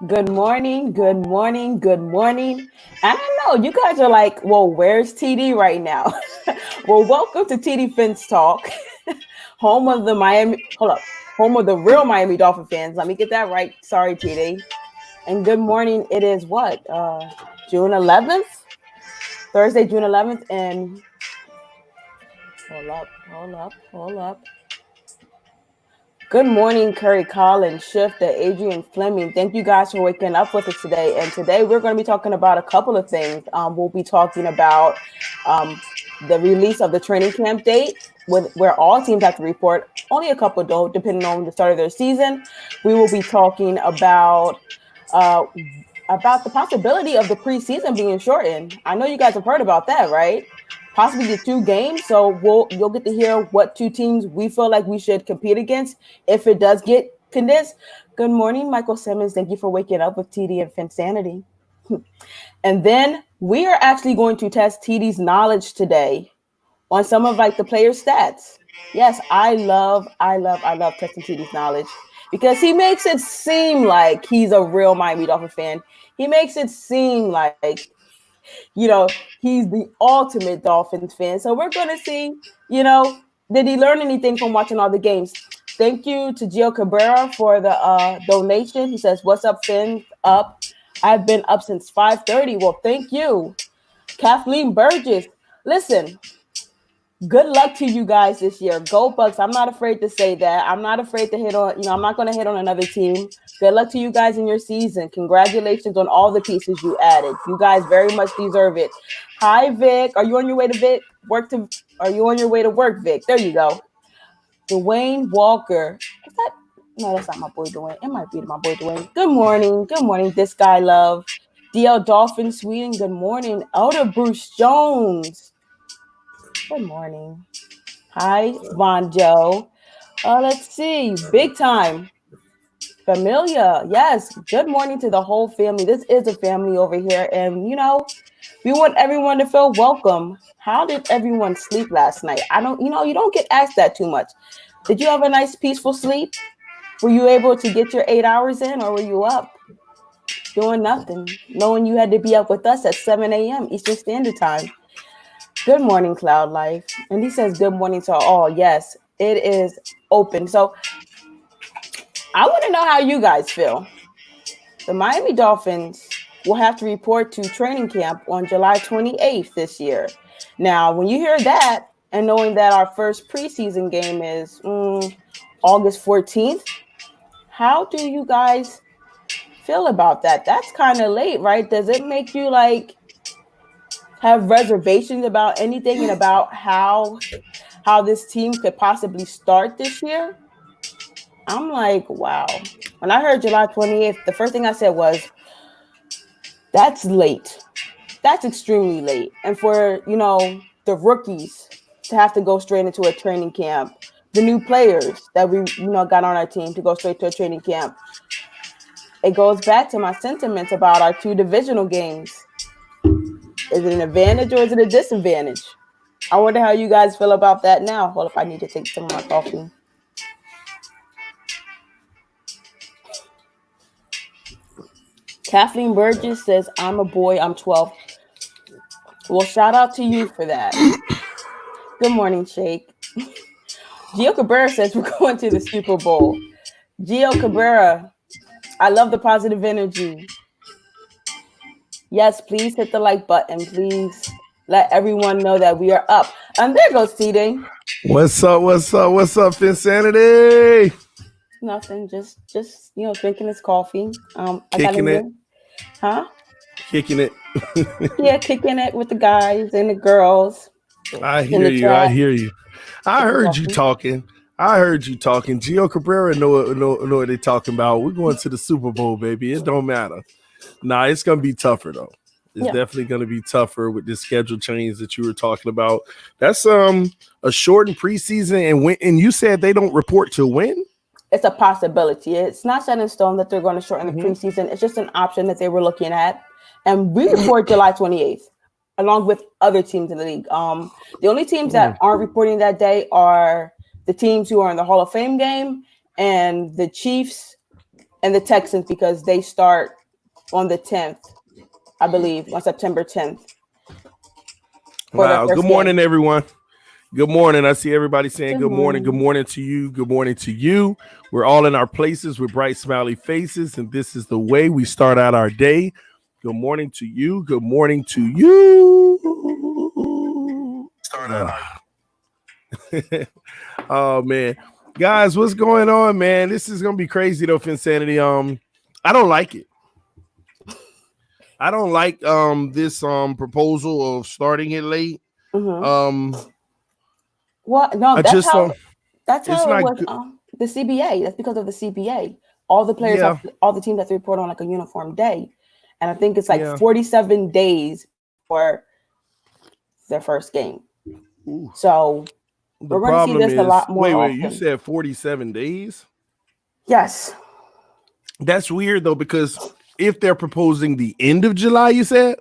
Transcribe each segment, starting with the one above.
Good morning, good morning, good morning. And I know you guys are like, well, where's TD right now? Well, welcome to TD PHINSTALK, home of the home of the real Miami Dolphin fans. Let me get that right. Sorry, TD. And good morning. It is what? June 11th? Thursday, June 11th. And hold up. Good morning, Curry Collins, Shifter, Adrian Fleming. Thank you guys for waking up with us today. And today we're going to be talking about a couple of things. We'll be talking about the release of the training camp date, where all teams have to report. Only a couple don't, depending on the start of their season. We will be talking uh, about the possibility of the preseason being shortened. I know you guys have heard about that, right? Possibly the 2 games. So you'll get to hear what 2 teams we feel like we should compete against if it does get condensed. Good morning, Michael Simmons. Thank you for waking up with TD and Phinsanity. And then we are actually going to test TD's knowledge today on some of like the player stats. Yes, I love testing TD's knowledge because he makes it seem like he's a real Miami Dolphin fan. He makes it seem like, he's the ultimate Dolphins fan. So we're going to see, did he learn anything from watching all the games? Thank you to Gio Cabrera for the donation. He says, "What's up, Phins? Up. I've been up since 5:30. Well, thank you. Kathleen Burgess. Listen, good luck to you guys this year. Go Bucks. I'm not afraid to say that. I'm not afraid to hit on, I'm not going to hit on another team. Good luck to you guys in your season. Congratulations on all the pieces you added. You guys very much deserve it. Hi, Vic. Are you on your way to Vic? Are you on your way to work, Vic? There you go. Dwayne Walker. Is that? No, that's not my boy Dwayne. It might be my boy Dwayne. Good morning. Good morning. This guy love. DL Dolphin Sweden. Good morning. Elder Bruce Jones. Good morning. Hi, Von Joe. Let's see. Big time. Familia. Yes. Good morning to the whole family. This is a family over here. And, we want everyone to feel welcome. How did everyone sleep last night? You don't get asked that too much. Did you have a nice, peaceful sleep? Were you able to get your 8 hours in, or were you up doing nothing, knowing you had to be up with us at 7 a.m. Eastern Standard Time? Good morning, Cloud Life. And he says, good morning to all. Yes, it is open. So I want to know how you guys feel. The Miami Dolphins will have to report to training camp on July 28th this year. Now, when you hear that, and knowing that our first preseason game is August 14th, how do you guys feel about that? That's kind of late, right? Does it make you have reservations about anything and about how this team could possibly start this year? I'm like, wow. When I heard July 28th, the first thing I said was, that's late. That's extremely late. And for, the rookies to have to go straight into a training camp, the new players that we, got on our team to go straight to a training camp, it goes back to my sentiments about our 2 divisional games. Is it an advantage or is it a disadvantage? I wonder how you guys feel about that now. Hold up, I need to take some of my coffee. Kathleen Burgess says, I'm a boy, I'm 12. Well, shout out to you for that. Good morning, Shake. Gio Cabrera says, we're going to the Super Bowl. Gio Cabrera, I love the positive energy. Yes, please hit the like button. Please let everyone know that we are up. And there goes TD. What's up, Phinsanity? Nothing, just drinking his coffee. Kicking it. Huh? Kicking it. Yeah, kicking it with the guys and the girls. I hear you. I heard you talking. Gio Cabrera know what they're talking about. We're going to the Super Bowl, baby. It don't matter. Nah, it's gonna be tougher though. It's definitely going to be tougher with this schedule change that you were talking about. That's a shortened preseason, and you said they don't report to when? It's a possibility. It's not set in stone that they're going to shorten the preseason. It's just an option that they were looking at. And we report July 28th, along with other teams in the league. The only teams that aren't reporting that day are the teams who are in the Hall of Fame game and the Chiefs and the Texans because they start on the 10th, I believe, on September 10th. Wow. Good morning, everyone. Good morning. I see everybody saying good morning. Good morning to you. Good morning to you. We're all in our places with bright, smiley faces, and this is the way we start out our day. Good morning to you. Good morning to you. Oh man, guys, what's going on, man? This is gonna be crazy though, Phinsanity. I don't like it. I don't like this proposal of starting it late. Mm-hmm. Well, no, that's how it was. The CBA. That's because of the CBA. All the players, all the teams have to report on like a uniform day, and I think it's like 47 days for their first game. Ooh. So we're going to see this a lot more. Wait, you said 47 days? Yes. That's weird though, because if they're proposing the end of July, you said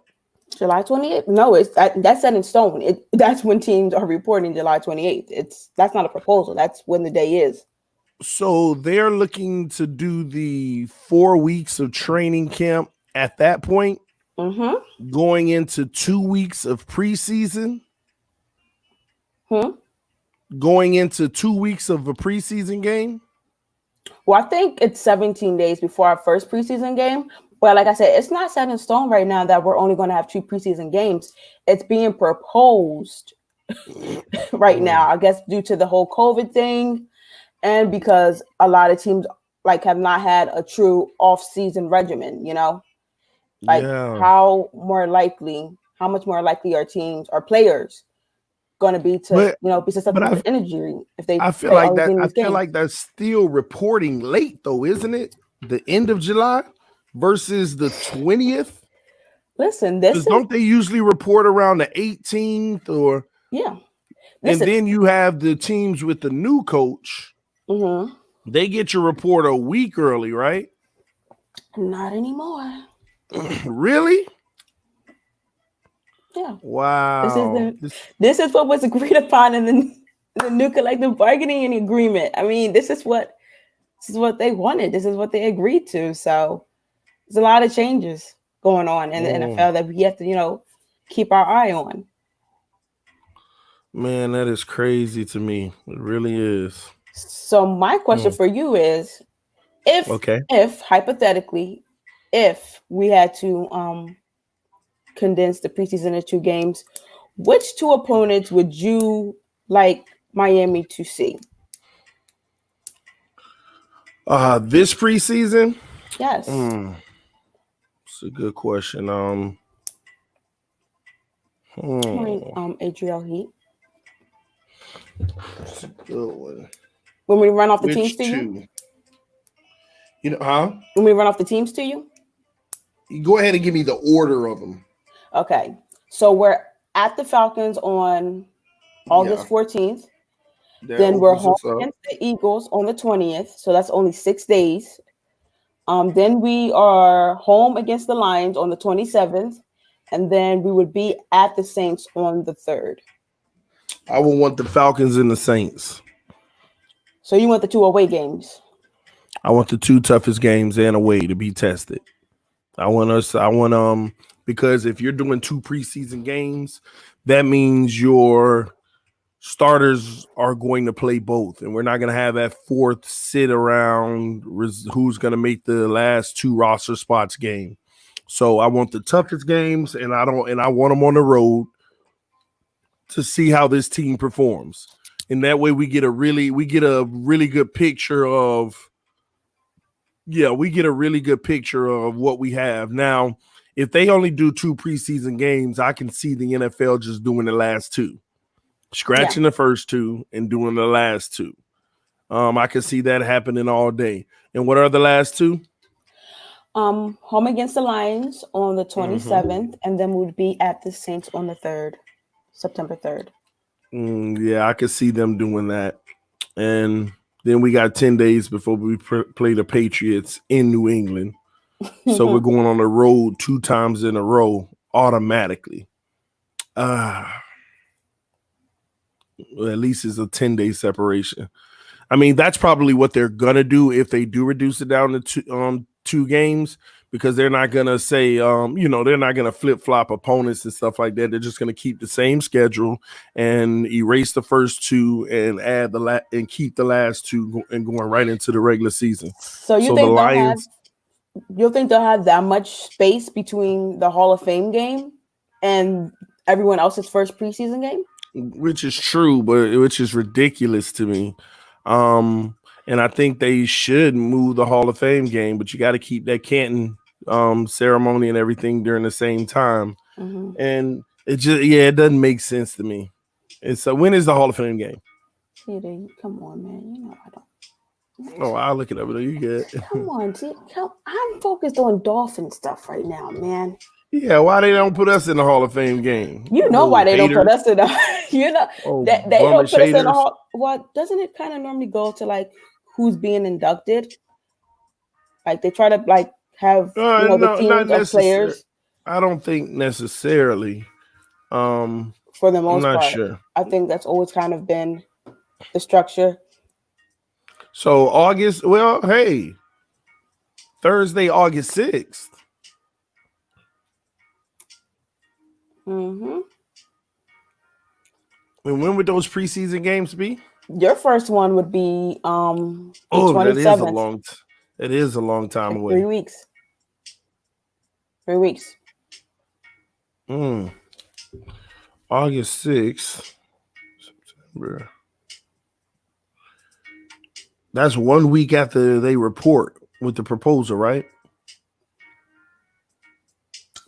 July 28th. No, that's set in stone. That's when teams are reporting July 28th. That's not a proposal. That's when the day is. So they're looking to do the 4 weeks of training camp at that point, going into 2 weeks of preseason. Going into 2 weeks of a preseason game. Well, I think it's 17 days before our first preseason game. But like I said, it's not set in stone right now that we're only going to have 2 preseason games. It's being proposed right now, I guess, due to the whole COVID thing. And because a lot of teams like have not had a true off-season regimen, you know, like how much more likely are teams or players going to be to be susceptible to injury if they. I feel like that. I feel like that's still reporting late though, isn't it? The end of July versus the 20th. Listen, don't they usually report around the 18th or yeah? Listen. And then you have the teams with the new coach. They get your report a week early, right? Not anymore. Really? Yeah. Wow. This is what was agreed upon in the new collective bargaining agreement. I mean, this is what they wanted. This is what they agreed to. So there's a lot of changes going on in the NFL that we have to, keep our eye on. Man, that is crazy to me. It really is. So my question for you is, if hypothetically, if we had to condense the preseason into 2 games, which 2 opponents would you like Miami to see? This preseason? Yes. It's a good question. Adriel Heat. That's a good one. When we run off the teams to you? When we run off the teams to you? You go ahead and give me the order of them. Okay. So we're at the Falcons on August 14th. Then we're home against the Eagles on the 20th. So that's only 6 days. Then we are home against the Lions on the 27th. And then we would be at the Saints on the 3rd. I would want the Falcons and the Saints. So you want the 2 away games? I want the 2 toughest games and away to be tested. Because if you're doing 2 preseason games, that means your starters are going to play both. And we're not going to have that 4th sit around who's going to make the last 2 roster spots game. So I want the toughest games and I want them on the road to see how this team performs. And that way we get a really good picture of what we have. Now, if they only do 2 preseason games, I can see the NFL just doing the last 2. Scratching the first 2 and doing the last 2. I can see that happening all day. And what are the last 2? Home against the Lions on the 27th, and then we'd be at the Saints on the 3rd, September 3rd. Yeah, I could see them doing that. And then we got 10 days before we play the Patriots in New England. So we're going on the road 2 times in a row automatically. Well, at least it's a 10-day separation. I mean, that's probably what they're gonna do if they do reduce it down to two games, because they're not gonna say, they're not gonna flip flop opponents and stuff like that. They're just gonna keep the same schedule and erase the first two and add and keep the last two and going right into the regular season. So you think you'll think they'll have that much space between the Hall of Fame game and everyone else's first preseason game? Which is true, but which is ridiculous to me. And I think they should move the Hall of Fame game, but you got to keep that Canton ceremony and everything during the same time. Mm-hmm. And it doesn't make sense to me. And so when is the Hall of Fame game? Come on, man. You know I don't. Oh, I'll look it up. You get. Come on, I'm focused on Dolphin stuff right now, man. Yeah, why they don't put us in the Hall of Fame game? You know why they don't put us in the they don't put us in the Hall. Well, doesn't it kind of normally go to like who's being inducted? Like they try to like have the teams of players. I don't think necessarily. For the most part, I'm not sure. I think that's always kind of been the structure. So Thursday, August 6th. Mm-hmm. And when would those preseason games be? Your first one would be the 27th. It is a long time away. 3 weeks. 3 weeks. August 6th. September. That's 1 week after they report with the proposal, right?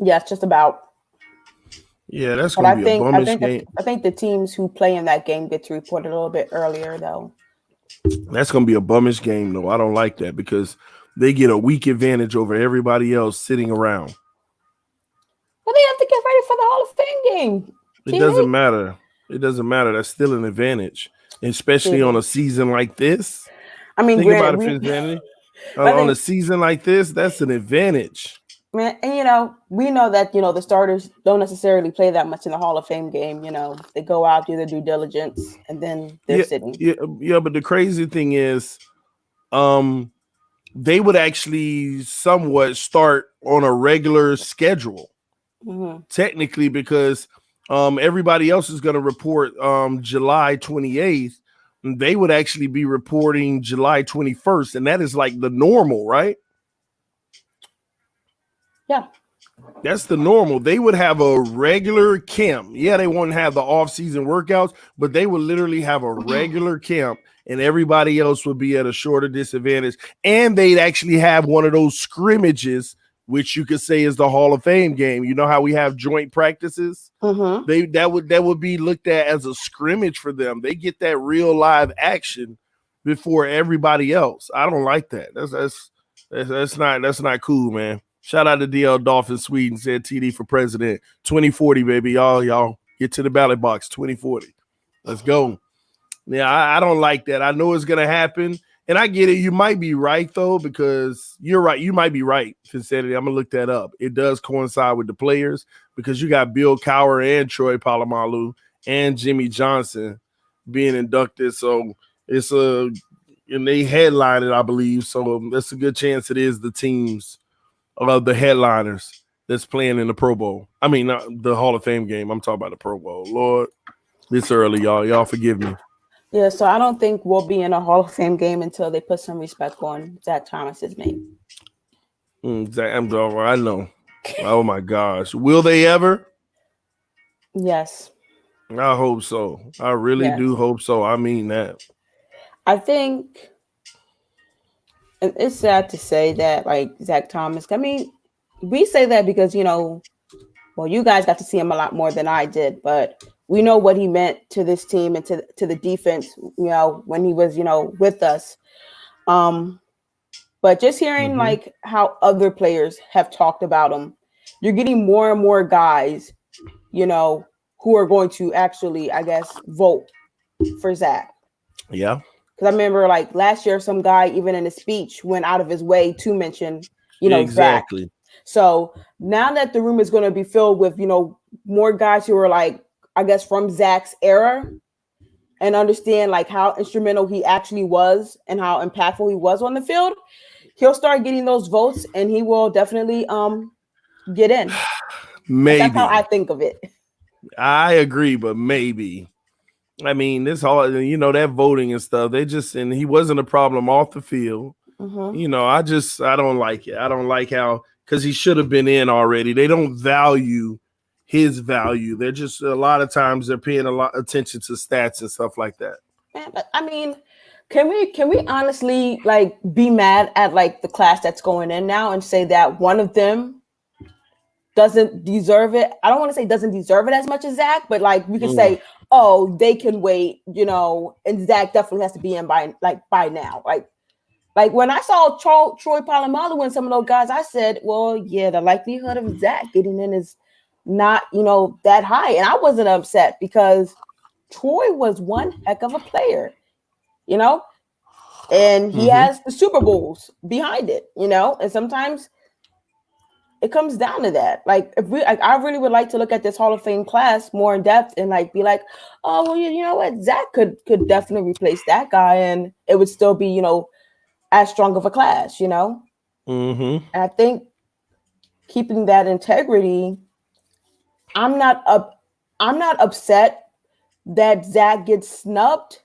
Yes, just about. Yeah, that's going to be a bummish game. I think the teams who play in that game get to report it a little bit earlier, though. That's going to be a bummish game, though. I don't like that because they get a weak advantage over everybody else sitting around. Well, they have to get ready for the Hall of Fame game. It doesn't matter. It doesn't matter. That's still an advantage, especially on a season like this. I mean, think about it, Phinsanity. On a season like this, that's an advantage. Man, and we know that the starters don't necessarily play that much in the Hall of Fame game. They go out, do their due diligence, and then they're sitting. Yeah, but the crazy thing is, they would actually somewhat start on a regular schedule, technically, because everybody else is going to report July 28th. And they would actually be reporting July 21st, and that is like the normal, right? Yeah. That's the normal. They would have a regular camp. Yeah, they won't have the off-season workouts, but they would literally have a regular camp, and everybody else would be at a shorter disadvantage. And they'd actually have one of those scrimmages, which you could say is the Hall of Fame game. You know how we have joint practices? Mm-hmm. That would be looked at as a scrimmage for them. They get that real live action before everybody else. I don't like that. That's not cool, man. Shout out to DL Dolphins Sweden, said TD for president. 2040, baby. Y'all get to the ballot box. 2040. Let's go. Yeah, I don't like that. I know it's gonna happen. And I get it. You might be right, though, because you're right. You might be right, Phinsanity. I'm going to look that up. It does coincide with the players because you got Bill Cowher and Troy Polamalu and Jimmy Johnson being inducted. So it's and they headline it, I believe. So that's a good chance it is the teams of the headliners that's playing in the Pro Bowl. I mean, not the Hall of Fame game. I'm talking about the Pro Bowl. Lord, it's early, y'all. Y'all forgive me. Yeah, so I don't think we'll be in a Hall of Fame game until they put some respect on Zach Thomas's name. I know. Oh my gosh, will they ever? Yes. I hope so. I really do hope so. I mean that. I think, and it's sad to say that, like Zach Thomas. I mean, we say that because you guys got to see him a lot more than I did, but. We know what he meant to this team and to the defense, when he was, with us. But just hearing like how other players have talked about him, you're getting more and more guys, who are going to actually, I guess, vote for Zach. Yeah. Because I remember like last year, some guy, even in a speech, went out of his way to mention, exactly. Zach. So now that the room is going to be filled with, more guys who are like, I guess from Zach's era, and understand like how instrumental he actually was and how impactful he was on the field, he'll start getting those votes and he will definitely get in. Maybe. That's how I think of it. I agree, but maybe. I mean, this all, that voting and stuff, and he wasn't a problem off the field. Mm-hmm. I don't like it. I don't like how, because he should have been in already. They don't value his value. They're just, a lot of times they're paying a lot of attention to stats and stuff like that. Yeah, but I mean, can we honestly like be mad at like the class that's going in now and say that one of them doesn't deserve it? I don't want to say doesn't deserve it as much as Zach, but like we can say, oh, they can wait, and Zach definitely has to be in by now. Like when I saw Troy Polamalu and some of those guys, I said, well, yeah, the likelihood of Zach getting in is not, that high. And I wasn't upset because Troy was one heck of a player, and he has the Super Bowls behind it, and sometimes it comes down to that. Like I really would like to look at this Hall of Fame class more in depth and like be like, oh, well, you know what? Zach could definitely replace that guy and it would still be, as strong of a class, And I think keeping that integrity, I'm not upset that Zach gets snubbed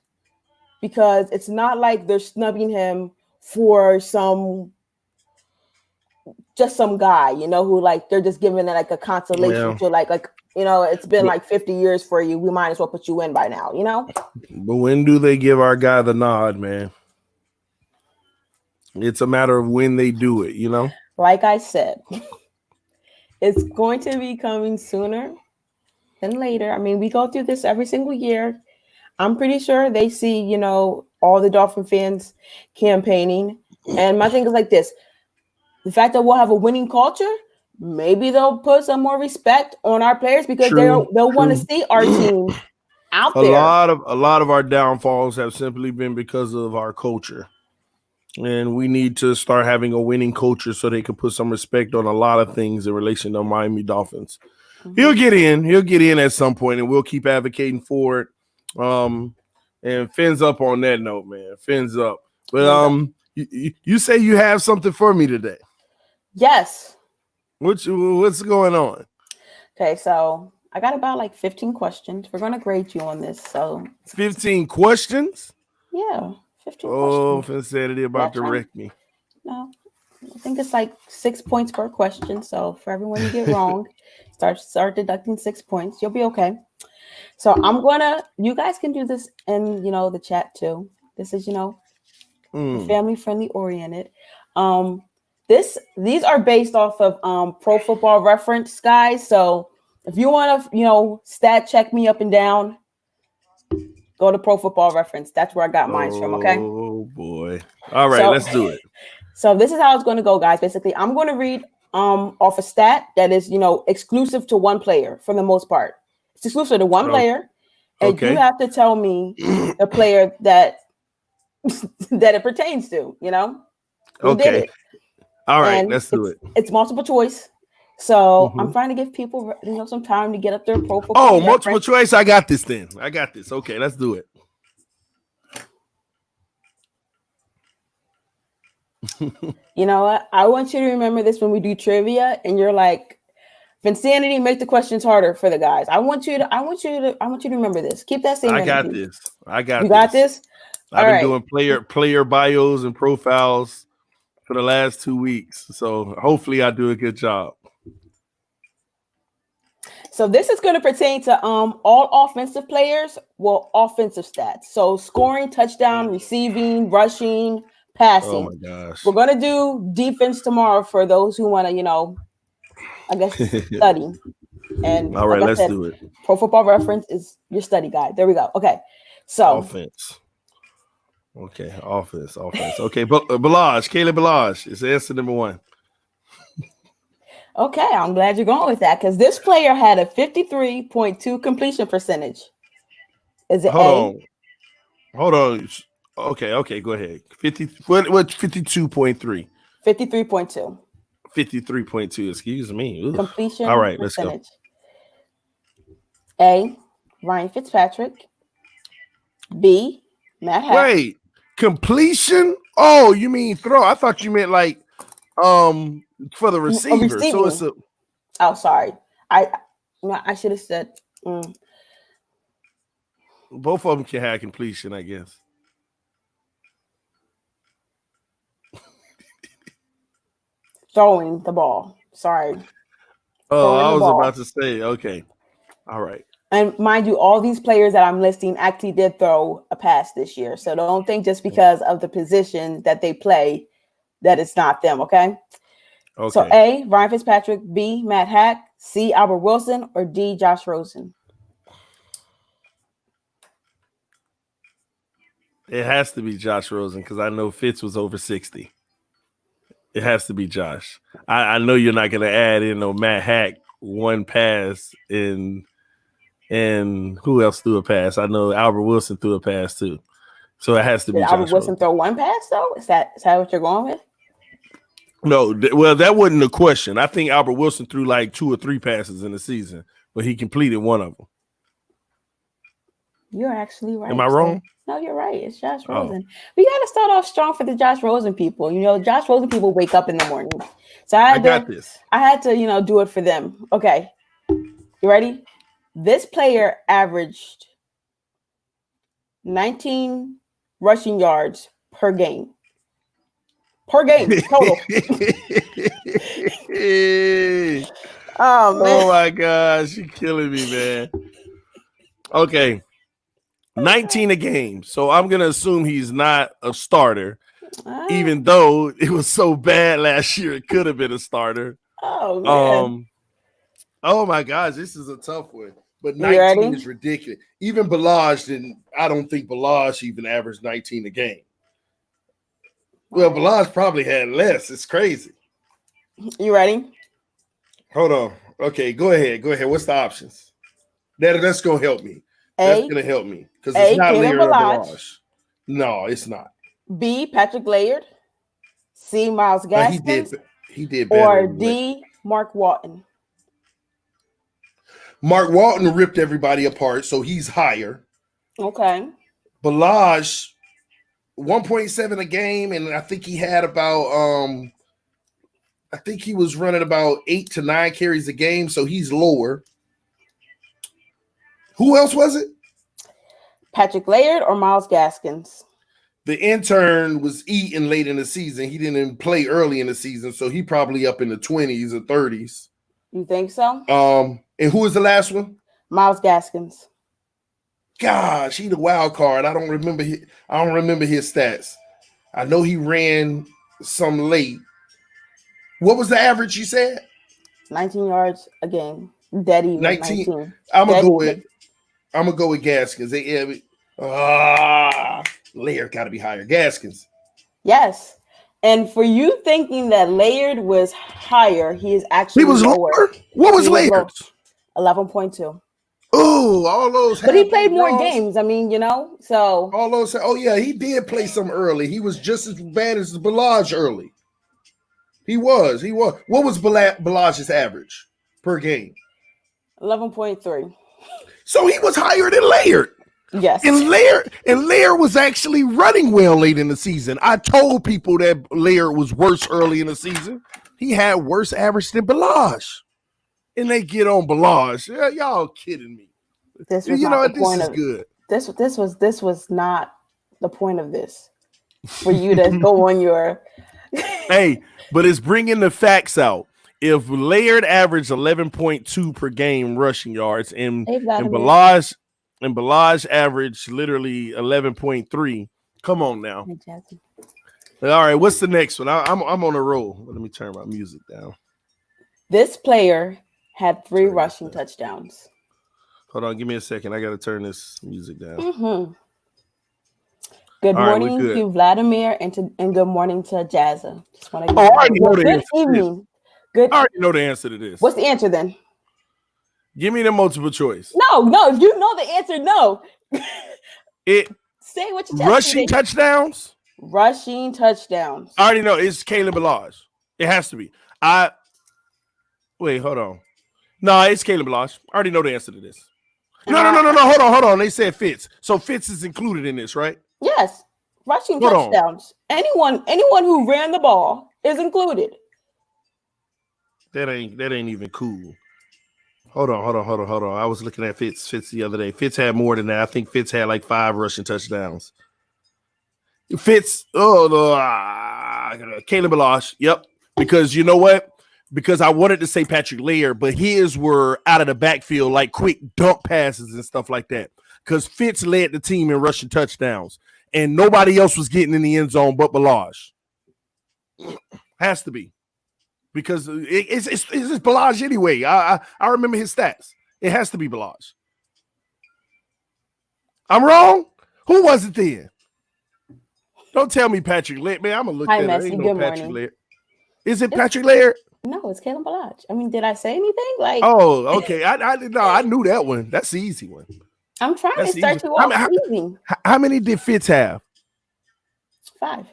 because it's not like they're snubbing him for some guy, who like they're just giving it like a consolation to like it's been like 50 years for you. We might as well put you in by now, But when do they give our guy the nod, man? It's a matter of when they do it, Like I said, it's going to be coming sooner than later. I mean, we go through this every single year. I'm pretty sure they see, all the Dolphin fans campaigning. And my thing is like this. The fact that we'll have a winning culture, maybe they'll put some more respect on our players because they'll want to see our team out there. A lot of our downfalls have simply been because of our culture. And we need to start having a winning culture so they can put some respect on a lot of things in relation to Miami Dolphins. Mm-hmm. He'll get in at some point, and we'll keep advocating for it. And Phins up on that note, man. Phins up. But you say you have something for me today. Yes. What's going on? Okay, so I got about like 15 questions. We're going to grade you on this. So 15 questions? Yeah, 15 questions. Oh, Phinsanity about to wreck me. No, I think it's like 6 points per question. So for everyone you get wrong, start deducting 6 points. You'll be okay. So you guys can do this in, the chat too. This is, family friendly oriented. These are based off of Pro Football Reference, guys. So if you want to, stat check me up and down, go to Pro Football Reference. That's where I got mine from. Okay. Oh boy. All right, let's do it. So this is how it's going to go, guys. Basically, I'm going to read off a stat that is, exclusive to one player for the most part. It's exclusive to one player, and you have to tell me the player that it pertains to. Who did it. All right, let's do it. It's multiple choice. So I'm trying to give people, some time to get up their Pro Football. Oh, multiple choice. I got this then. I got this. Okay, let's do it. You know what? I want you to remember this when we do trivia and you're like, Phinsanity, make the questions harder for the guys. I want you to remember this. Keep that same energy. I got this. You got this? I've been doing player bios and profiles for the last 2 weeks. So hopefully I do a good job. So this is going to pertain to all offensive players, offensive stats. So scoring, touchdown, receiving, rushing, passing. Oh my gosh. We're going to do defense tomorrow for those who want to, I guess, study. And all right, let's do it. Pro Football Reference is your study guide. There we go. Okay. So offense. Okay, offense. Okay, but Caleb Balaj is answer number 1. Okay, I'm glad you're going with that because this player had a 53.2 completion percentage. Is it Hold on. Okay, go ahead. 52.3? 53.2. 53.2, excuse me. Oof. Completion all right, percentage. Let's go. A, Ryan Fitzpatrick. B, Matt Hack. Wait, completion? Oh, you mean throw? I thought you meant like for the receiver. So it's a. Oh, sorry. I should have said. Both of them can have completion, I guess. Throwing the ball. Sorry. Oh, I was about to say, okay. All right. And mind you, all these players that I'm listing actually did throw a pass this year. So don't think just because of the position that they play that it's not them, okay? So A, Ryan Fitzpatrick, B, Matt Hack, C, Albert Wilson, or D, Josh Rosen? It has to be Josh Rosen because I know Fitz was over 60. It has to be Josh. I know you're not going to add in no Matt Hack one pass and who else threw a pass? I know Albert Wilson threw a pass too. So it has to be Josh Albert Wilson throw one pass though? Is that what you're going with? No, well, that wasn't the question. I think Albert Wilson threw like 2 or 3 passes in the season, but he completed one of them. You're actually right. Am I wrong? No, you're right. It's Josh Rosen. We got to start off strong for the Josh Rosen people. You know, Josh Rosen people wake up in the morning. So I had to, do it for them. Okay. You ready? This player averaged 19 rushing yards per game. Total. Oh, man. Oh, my gosh. You're killing me, man. Okay. 19 a game. So I'm going to assume he's not a starter, even though it was so bad last year. It could have been a starter. Oh, man. Oh, my gosh. This is a tough one. But 19 is ridiculous. Even Balaj I don't think Balaj even averaged 19 a game. Well, Balaj probably had less. It's crazy. You ready? Hold on. Okay, go ahead. What's the options? That's going to help me. That's going to help me. Because it's not Laird or Balaj. No, it's not. B, Patrick Laird. C, Miles Gaskins. He did better. Or D, Mark Walton. Mark Walton ripped everybody apart, so he's higher. Okay. Balaj, 1.7 a game, and I think he had about I think he was running about 8 to 9 carries a game, so he's lower. Who else was it? Patrick Laird or Miles Gaskins? The intern was eating late in the season. He didn't play early in the season, so he probably up in the 20s or 30s. You think so? And who was the last one? Miles Gaskins. Gosh, he the wild card. I don't remember his stats. I know he ran some late. What was the average you said? 19 yards a game. Dead even. 19. I'm gonna go with Gaskins. Laird got to be higher. Gaskins. Yes. And for you thinking that Laird was higher, he is actually lower. What was Laird? 11.2. Oh, all those. But he played more games. I mean, so all those. Oh yeah, he did play some early. He was just as bad as Balaj early. He was. What was Balaj's average per game? 11.3. So he was higher than Laird. Yes. And Laird was actually running well late in the season. I told people that Laird was worse early in the season. He had worse average than Balaj. And they get on Balaj. Yeah, y'all kidding me. This was good. This was not the point of this. For you to go on your Hey, but it's bringing the facts out. If Laird averaged 11.2 per game rushing yards and Balaj averaged literally 11.3. Come on now. All right, what's the next one? I'm on a roll. Let me turn my music down. This player had 3 rushing touchdowns. Hold on, give me a second. I got to turn this music down. Mm-hmm. Good morning to Vladimir and good morning to Jazza. Just want to I already know the good answer. evening. I already know the answer to this. What's the answer then? Give me the multiple choice. No. If you know the answer, no. Say what you rushing touchdowns. Rushing touchdowns. I already know it's Caleb Balaj. It has to be. Wait, hold on. No, it's Caleb Balaj. I already know the answer to this. No. Hold on. They said Fitz. So Fitz is included in this, right? Yes. Rushing Hold touchdowns. on. Anyone who ran the ball is included. That ain't even cool. Hold on. I was looking at Fitz the other day. Fitz had more than that. I think Fitz had like 5 rushing touchdowns. Fitz, Caleb Balash. Yep. Because you know what? Because I wanted to say Patrick Laird, but his were out of the backfield, like quick dump passes and stuff like that. Because Fitz led the team in rushing touchdowns, and nobody else was getting in the end zone but Balash. Has to be. Because it's Balash anyway. I remember his stats. It has to be Balash. I'm wrong? Who was it then? Don't tell me Patrick Laird, man. I'm gonna look Hi, at Messi. it. Ain't Good no Patrick morning. Laird. Is it Patrick Laird? No, it's Caleb Balash. I mean, did I say anything? Like, oh, okay. I knew that one. That's the easy one. I'm trying to start you off easy. How many did Fitz have? 5.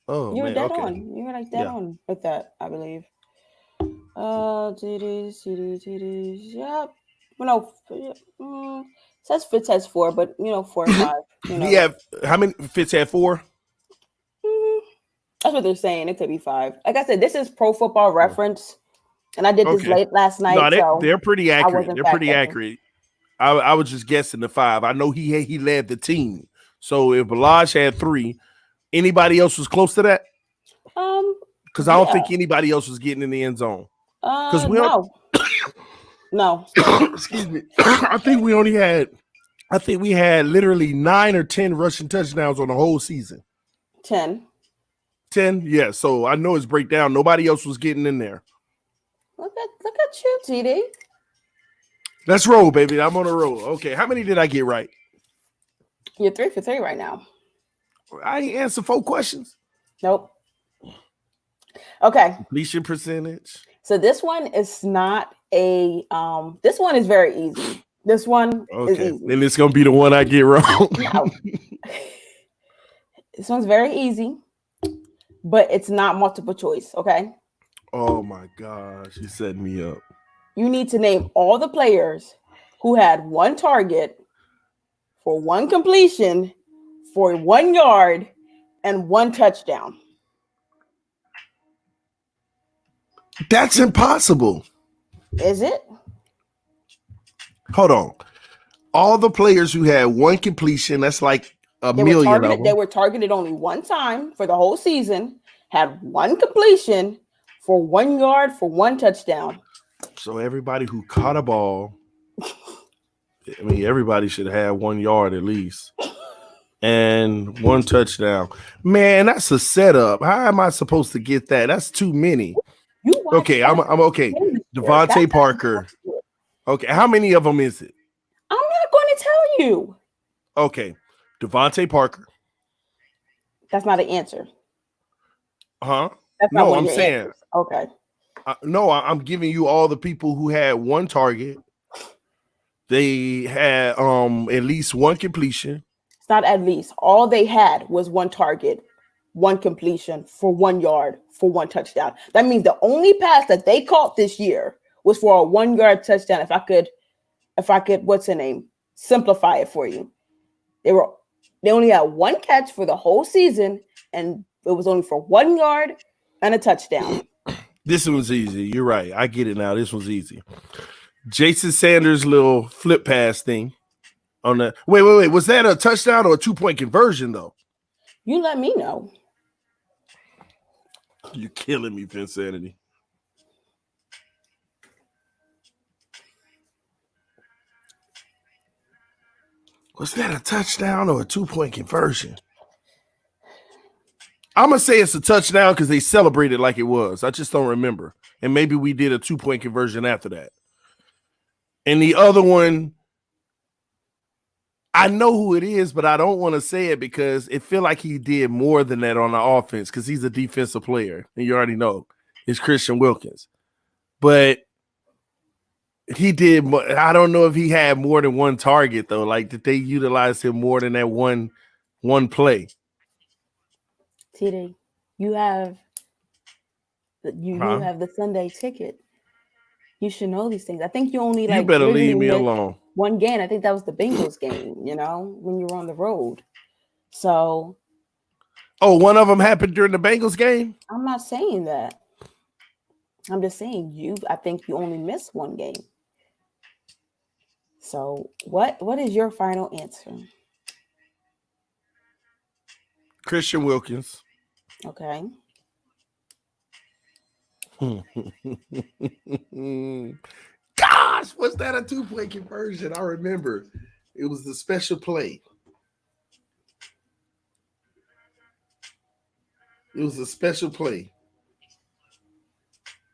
Oh, you were man, dead okay. on. You were like dead on with that, I believe. TDs. Yep. Well, no. Says Fitz has 4, but 4 or 5. He have how many? Fitz had 4. That's what they're saying. It could be 5. Like I said, this is Pro Football Reference, and I did this late last night. No, they're pretty accurate. They're pretty accurate. I was just guessing the 5. I know he led the team. So if Balash had 3, anybody else was close to that? Because I don't think anybody else was getting in the end zone. Because no. Excuse me. I think we had literally 9 or 10 rushing touchdowns on the whole season. 10. Yeah. So I know it's breakdown. Nobody else was getting in there. Look at you, TD. Let's roll, baby. I'm on a roll. Okay. How many did I get right? You're 3 for 3 right now. I ain't answered 4 questions. Nope. Okay. Completion percentage. So this one is not a this one is very easy. This one is easy. Then it's gonna be the one I get wrong. No. This one's very easy, but it's not multiple choice, okay? Oh my gosh, you set me up. You need to name all the players who had 1 target for 1 completion for 1 yard and 1 touchdown. That's impossible. Is it? Hold on. All the players who had 1 completion, that's like a million of them. They were targeted only 1 time for the whole season, had 1 completion for 1 yard for 1 touchdown. So everybody who caught a ball, I mean, everybody should have 1 yard at least. And 1 touchdown. Man, that's a setup. How am I supposed to get that? That's too many. Okay, I'm okay. Devontae Parker. Okay, how many of them is it? I'm not going to tell you. Okay, Devontae Parker. That's not an answer. Huh? That's not I'm saying. Answers. Okay. No, I'm giving you all the people who had 1 target. They had at least 1 completion. It's not at least. All they had was 1 target, 1 completion for 1 yard for 1 touchdown. That means the only pass that they caught this year was for a 1 yard touchdown. If I could, what's the name? Simplify it for you. They only had 1 catch for the whole season, and it was only for 1 yard and a touchdown. This one's easy. You're right. I get it now. This one's easy. Jason Sanders' little flip pass thing on the wait. Was that a touchdown or a 2-point conversion though? You let me know. You're killing me, Phinsanity. Was that a touchdown or a 2-point conversion? I'm going to say it's a touchdown because they celebrated like it was. I just don't remember. And maybe we did a 2-point conversion after that. And the other one, I know who it is, but I don't want to say it because it feel like he did more than that on the offense because he's a defensive player. And you already know it's Christian Wilkins. But he did. I don't know if he had more than 1 target, though. Like, did they utilize him more than that one play? TD, you have the Sunday ticket. You should know these things. I think you only You better leave me alone. One game. I think that was the Bengals game, when you were on the road. So. Oh, one of them happened during the Bengals game? I'm not saying that. I'm just saying I think you only missed one game. So what is your final answer? Christian Wilkins. Okay. Gosh, was that a 2-point conversion? I remember. It was the special play. It was a special play.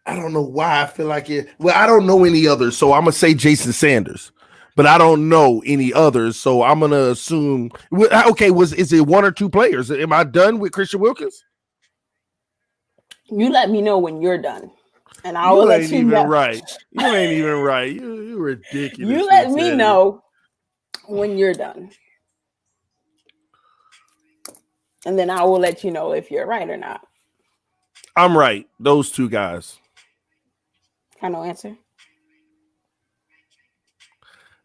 I don't know why I feel like it. Well, I don't know any others, so I'm going to say Jason Sanders. But I don't know any others, so I'm going to assume. Okay, is it one or two players? Am I done with Christian Wilkins? You let me know when you're done. And I will let you know. Right. You ain't even right. You're ridiculous. You let me know when you're done. And then I will let you know if you're right or not. I'm right. Those two guys. Final answer?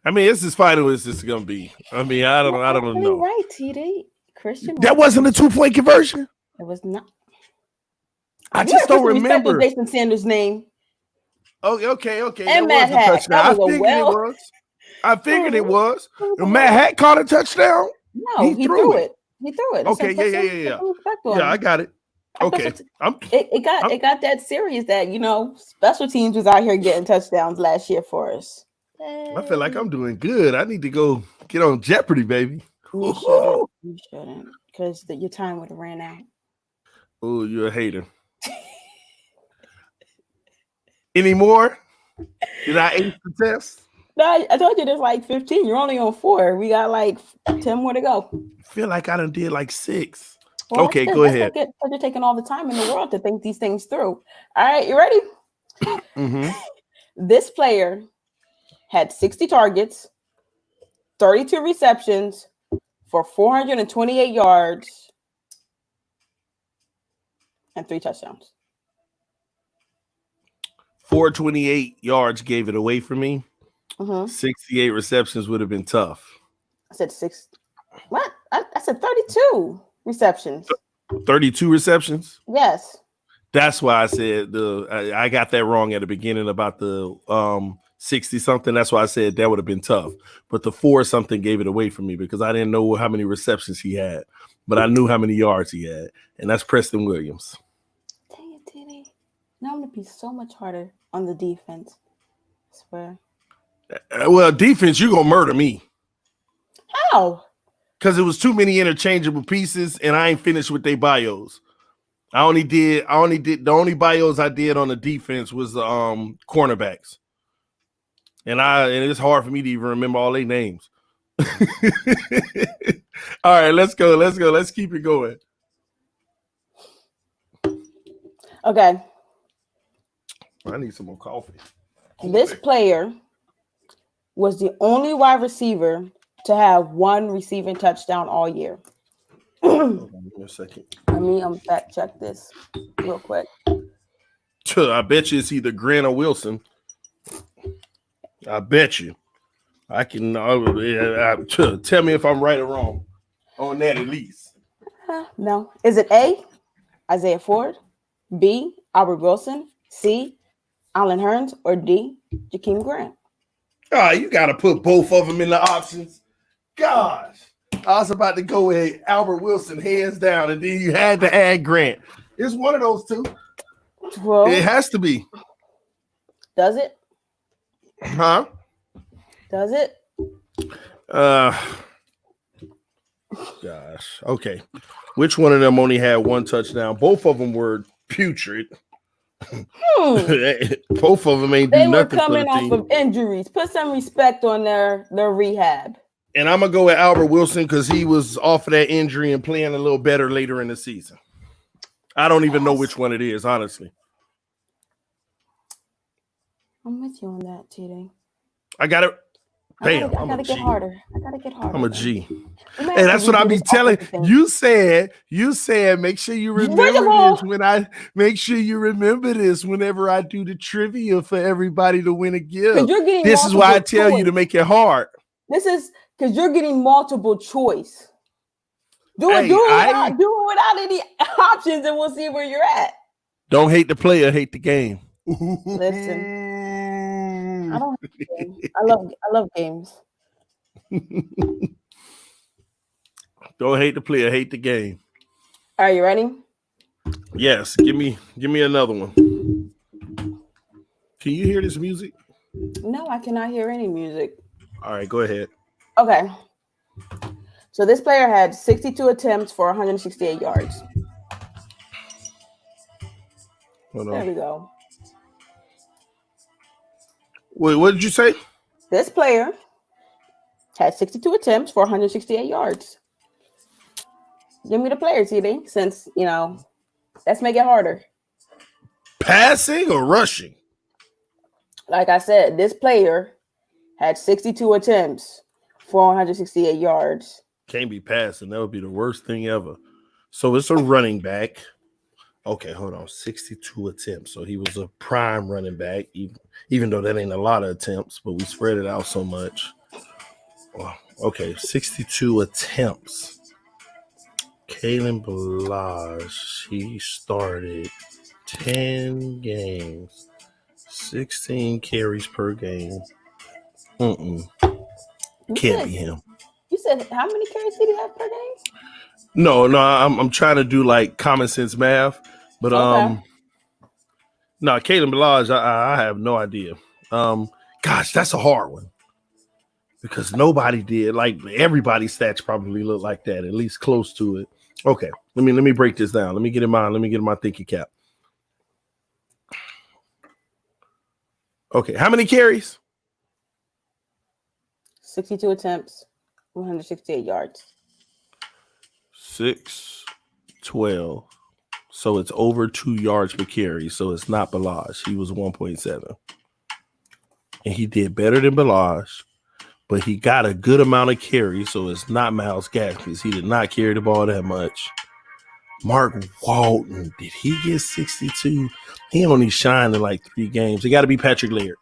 I mean, it's as final as it's going to be. I mean, I don't know. Right, TD. Christian. That wasn't a 2-point conversion? It was not. I just don't remember. Jason Sanders' name. Oh, okay. And Matt Hack. I figured it was. Matt Hack caught a touchdown? No, he threw it. He threw it. Okay, yeah. Yeah, I got it. Okay. It got that serious that, special teams was out here getting touchdowns last year for us. I feel like I'm doing good. I need to go get on Jeopardy, baby. You shouldn't, because your time would have ran out. Oh, you're a hater. Any more? Did I ace the test? No, I told you there's like 15. You're only on 4. We got like 10 more to go. I feel like I done did like 6. Well, okay, go ahead. Because you're taking all the time in the world to think these things through. All right, you ready? Mm-hmm. This player had 60 targets, 32 receptions for 428 yards and 3 touchdowns. 428 yards gave it away for me. Mm-hmm. 68 receptions would have been tough. I said 6. What? I said 32 receptions. 32 receptions? Yes. That's why I said I got that wrong at the beginning about the 60 something. That's why I said that would have been tough. But the 4 something gave it away for me because I didn't know how many receptions he had, but I knew how many yards he had, and that's Preston Williams. Dang it, Titty. Now I'm gonna be so much harder on the defense. I swear. Well, defense, you're gonna murder me. How? Because it was too many interchangeable pieces, and I ain't finished with their bios. The only bios I did on the defense was the cornerbacks. And it's hard for me to even remember all their names. All right, let's go. Let's keep it going. Okay. I need some more coffee. This player was the only wide receiver to have 1 receiving touchdown all year. Hold on a second. I'm fact check this real quick. I bet you it's either Grant or Wilson. I bet you. I can tell me if I'm right or wrong on that at least. No. Is it A, Isaiah Ford, B, Albert Wilson, C, Allen Hurns, or D, Jakeem Grant? You got to put both of them in the options. Gosh. I was about to go with Albert Wilson hands down, and then you had to add Grant. It's one of those two. Well, it has to be. Does it? Huh? Does it? Gosh. Okay. Which one of them only had 1 touchdown? Both of them were putrid. Both of them ain't do nothing. They were coming off of injuries. Put some respect on their rehab. And I'm gonna go with Albert Wilson because he was off of that injury and playing a little better later in the season. I don't even know which one it is, honestly. I'm with you on that, TD. I got it. Bam, I gotta get harder. I'm a G. Hey, that's what I be telling you. Said make sure you remember this when I whenever I do the trivia for everybody to win a gift. This is why I tell you to make it hard. This is because you're getting multiple choice. Do it without any options, and we'll see where you're at. Don't hate the player, hate the game. Listen, I don't hate games. I love games. Don't hate the player, hate the game. Are you ready? Yes. Give me another one. Can you hear this music? No, I cannot hear any music. All right, go ahead. Okay. So this player had 62 attempts for 168 yards. There we go. Wait, what did you say? This player had 62 attempts for 168 yards. Give me the player, TD, since, let's make it harder. Passing or rushing? Like I said, this player had 62 attempts for 168 yards. Can't be passing. That would be the worst thing ever. So it's a running back. Okay, hold on. 62 attempts. So he was a prime running back, even though that ain't a lot of attempts, but we spread it out so much. Okay, 62 attempts. Kalen Balazs, he started 10 games, 16 carries per game. Can't be him. You said how many carries did he have per game? No, I'm trying to do like common sense math, but no, Kalen Balazs, I have no idea. Gosh, that's a hard one because nobody did. Like everybody's stats probably look like that, at least close to it. Okay, let me break this down. Let me get in my thinking cap. Okay, how many carries? 62 attempts, 168 yards. 612. So it's over 2 yards per carry. So it's not Balazs. He was 1.7. And he did better than Balazs, but he got a good amount of carries. So it's not Myles Gaskins. He did not carry the ball that much. Mark Walton, did he get 62? He only shined in like 3 games. It got to be Patrick Laird.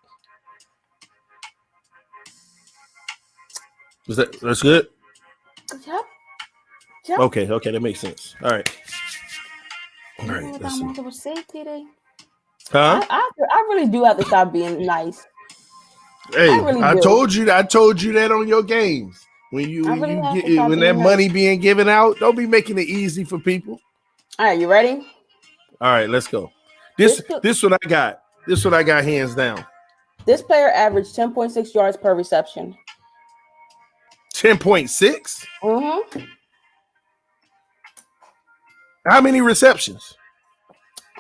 That's good? Yep. Okay, that makes sense. All right. All right. Let's see. Huh? I really do have to stop being nice. Hey, I told you that on your games. When when that money being given out, don't be making it easy for people. All right, you ready? All right, let's go. This what I got. This what I got hands down. This player averaged 10.6 yards per reception. 10.6? Mm-hmm. How many receptions?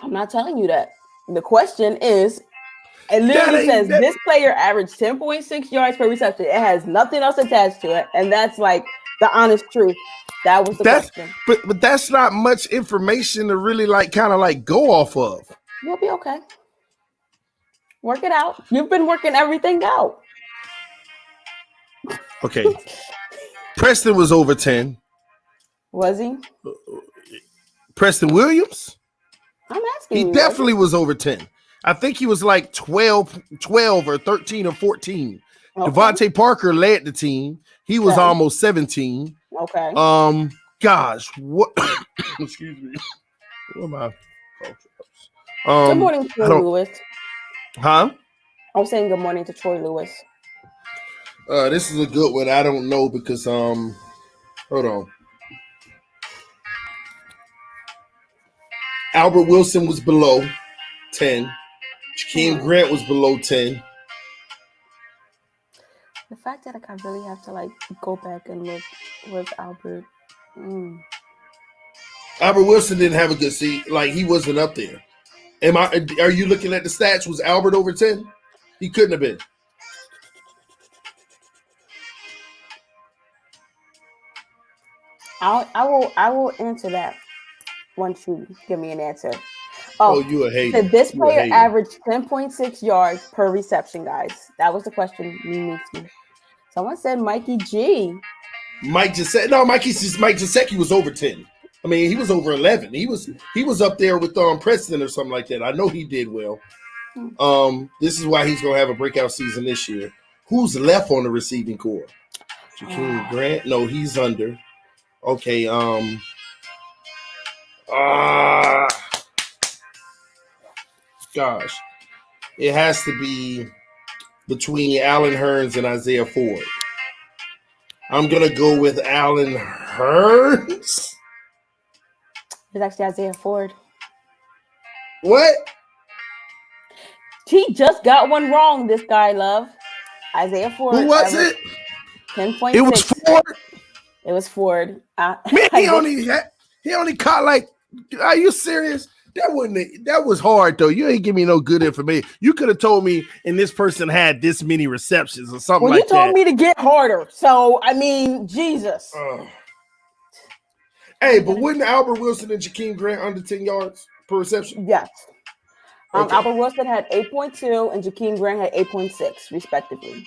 I'm not telling you that. The question is, it literally says this player averaged 10.6 yards per reception. It has nothing else attached to it, and that's like the honest truth. That was the question. But that's not much information to really kind of go off of. You'll be okay. Work it out. You've been working everything out. Okay. Preston was over 10. Was he? Preston Williams? I'm asking you. He definitely was over 10. I think he was like 12 or 13 or 14. Okay. Devontae Parker led the team. He was almost 17. Okay. Gosh, what? Excuse me. What am I? Good morning, Troy Lewis. Huh? I was saying good morning to Troy Lewis. This is a good one. I don't know because hold on. Albert Wilson was below 10. Jakeem Grant was below 10. The fact that I really have to go back and look with Albert. Albert Wilson didn't have a good seat. He wasn't up there. Are you looking at the stats? Was Albert over 10? He couldn't have been. I will answer that once you give me an answer. Oh, you a hater. So this player averaged 10.6 yards per reception, guys. That was the question you need to. Someone said Mikey G. Mike Gesicki was over 10. I mean, he was over 11. He was up there with Preston or something like that. I know he did well. This is why he's gonna have a breakout season this year. Who's left on the receiving core? Jakeem Grant? No, he's under. Okay. Gosh, it has to be between Allen Hurns and Isaiah Ford. I'm gonna go with Allen Hurns. It's actually Isaiah Ford. What? He just got one wrong, this guy, love. Isaiah Ford. Who was it? 10.6. It was Ford? It was Ford. Man, he only caught like, are you serious? That was hard though. You ain't give me no good information. You could have told me, and this person had this many receptions or something like that. Well, you told me to get harder. So, I mean, Jesus. Hey, but wouldn't Albert Wilson and Jakeem Grant under 10 yards per reception? Yes. Okay. Albert Wilson had 8.2 and Jakeem Grant had 8.6, respectively.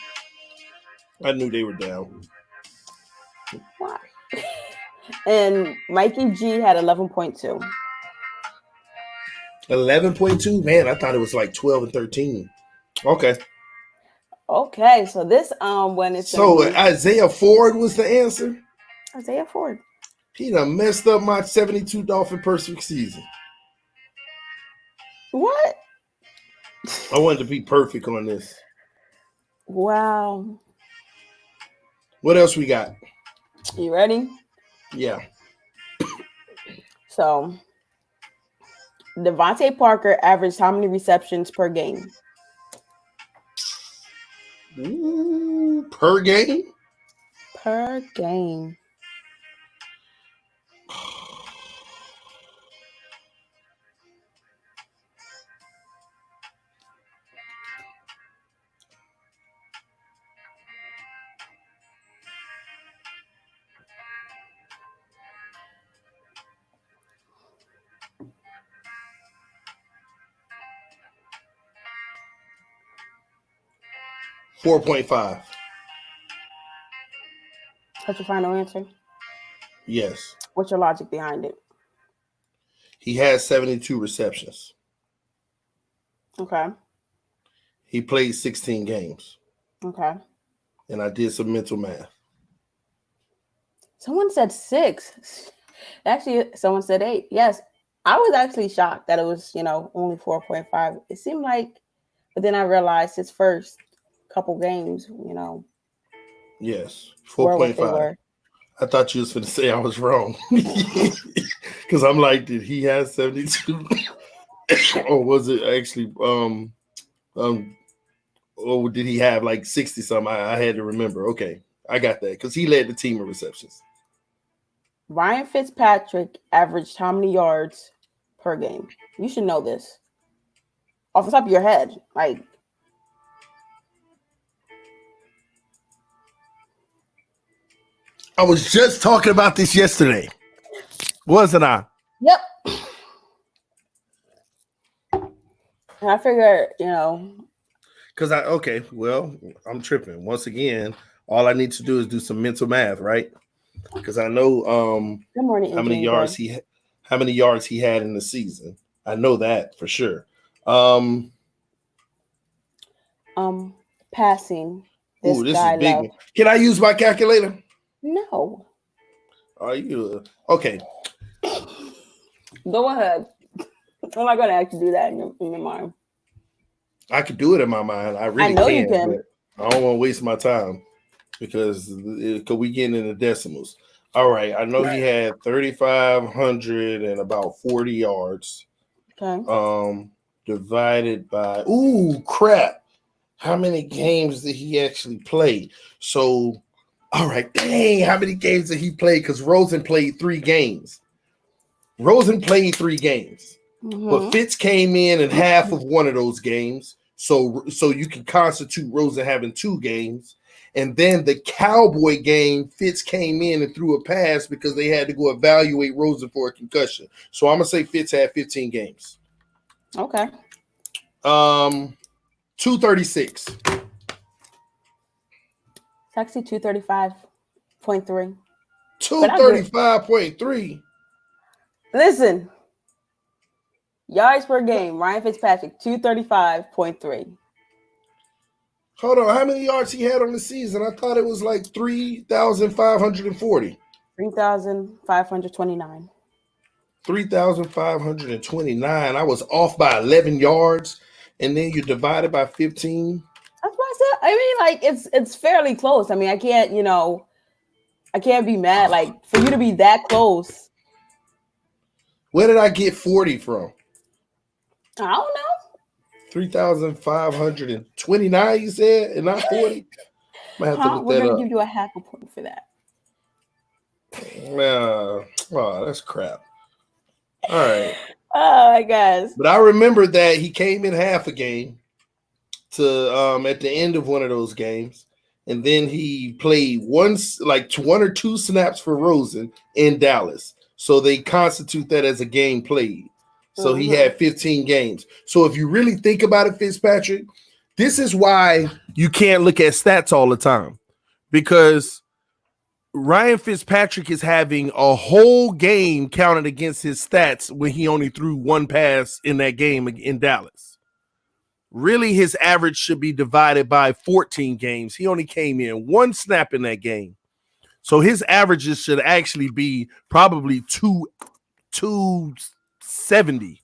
I knew they were down. Why? And Mikey G had 11.2. 11.2? Man, I thought it was like 12 and 13. Okay. Okay, so this one is Isaiah Ford was the answer? Isaiah Ford. He done messed up my 72 Dolphin perfect season. What? I wanted to be perfect on this. Wow. What else we got? You ready? Yeah. So, Devontae Parker averaged how many receptions per game? Ooh, per game? Per game. $4.5. What's your final answer? Yes. What's your logic behind it? He had 72 receptions. Okay. He played 16 games. Okay. And I did some mental math. Someone said 6. Actually, someone said 8. Yes. I was actually shocked that it was, only 4.5. It seemed like, but then I realized his first couple games, Yes. 4.5. I thought you was going to say I was wrong. Because I'm like, did he have 72? Or was it actually, or did he have like 60 something? I had to remember. Okay. I got that because he led the team in receptions. Ryan Fitzpatrick averaged how many yards per game? You should know this off the top of your head. Like, I was just talking about this yesterday, wasn't I? Yep. And I figured, because I'm tripping once again. All I need to do is do some mental math, right? Because I know Good morning, how many yards he had in the season. I know that for sure. Passing. This guy is big. Can I use my calculator? No. Are you okay? Go ahead. I'm not gonna actually do that in your mind. I could do it in my mind. I really know can, you can. But I don't want to waste my time because we getting into decimals. All right, I know he had 3,500 and about 40 yards. Okay. Divided by crap. How many games did he actually play? So, all right, dang, how many games did he play? Because Rosen played 3 games. Mm-hmm. But Fitz came in half of one of those games. So you can constitute Rosen having 2 games. And then the Cowboy game, Fitz came in and threw a pass because they had to go evaluate Rosen for a concussion. So I'm going to say Fitz had 15 games. Okay. 236. actually 235.3. 235.3. Listen. Yards per game, Ryan Fitzpatrick, 235.3. Hold on, how many yards he had on the season? I thought it was like 3,540. 3,529. 3,529. I was off by 11 yards, and then you divided by 15. That's what I said. I mean, like it's fairly close. I mean, I can't be mad. Like for you to be that close. Where did I get 40 from? I don't know. 3,529, you said, and not 40? I have to look We're that going up. to give you a half a point for that. Oh, that's crap. All right. Oh, I guess. But I remember that he came in half a game to at the end of one of those games, and then he played one or two snaps for Rosen in Dallas. So they constitute that as a game played. So he had 15 games. So if you really think about it, Fitzpatrick, this is why you can't look at stats all the time, because Ryan Fitzpatrick is having a whole game counted against his stats when he only threw one pass in that game in Dallas. Really, his average should be divided by 14 games. He only came in one snap in that game. So his averages should actually be probably 270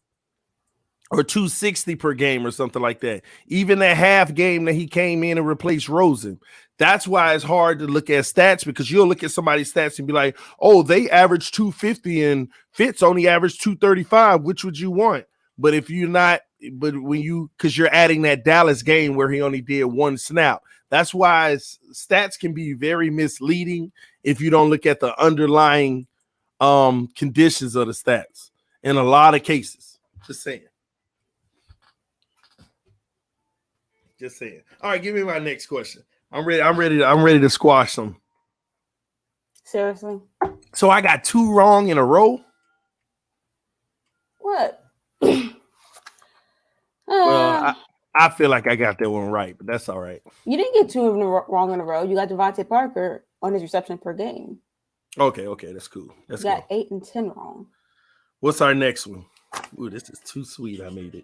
or 260 per game or something like that. Even that half game that he came in and replaced Rosen. That's why it's hard to look at stats, because you'll look at somebody's stats and be like, oh, they average 250 and Fitz only averaged 235. Which would you want? But if you're not, because you're adding that Dallas game where he only did one snap. That's why stats can be very misleading if you don't look at the underlying conditions of the stats in a lot of cases. Just saying. All right, give me my next question. I'm ready to squash them. Seriously? So I got 2 wrong in a row? What? Well, I feel like I got that one right, but that's all right. You didn't get 2 wrong in a row. You got Devontae Parker on his reception per game. Okay, that's cool. You got 8 and 10 wrong. What's our next one? Ooh, this is too sweet. I made it.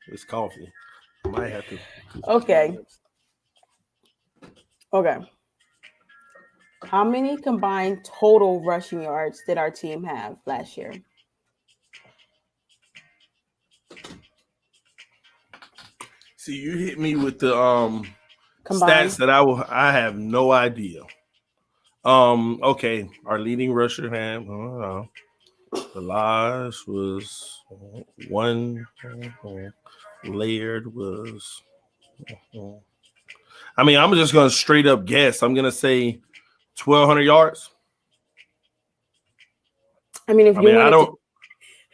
It's coffee. I might have to. Okay. How many combined total rushing yards did our team have last year? See, you hit me with the Combined. stats that I have no idea. Okay, our leading rusher had the last was 1. Layered was. I mean, I'm just gonna straight up guess. I'm gonna say 1,200 yards. I mean,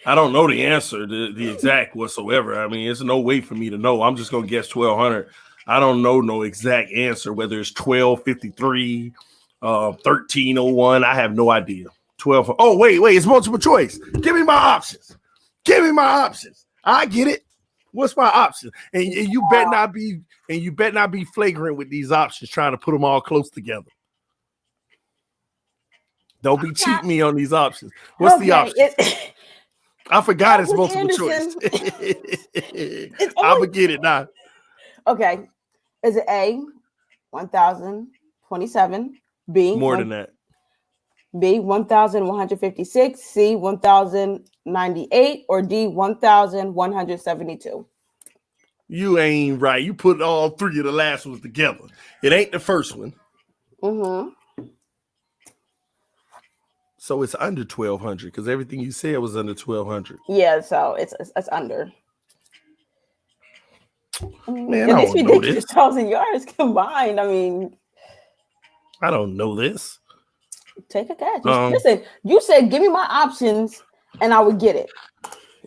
I don't know the answer, the exact whatsoever. I mean, there's no way for me to know. I'm just gonna guess 1,200. I don't know no exact answer, whether it's 1,253, 1,301. I have no idea. 12. Oh, wait, it's multiple choice. Give me my options. I get it. What's my option? And you bet not be flagrant with these options, trying to put them all close together. Don't be cheating me on these options. What's the option? I forgot it's multiple choice. I'm gonna get it now. Okay. Is it A, 1,027, B, more than that, B, 1,156, C, 1,098, or D, 1,172? You ain't right. You put all 3 of the last ones together. It ain't the first one. So it's under 1,200, because everything you said was under 1,200. Yeah, so it's under. Man, I don't know this. 1,000 yards combined. I mean, I don't know this. Take a guess. Listen, you said give me my options and I would get it.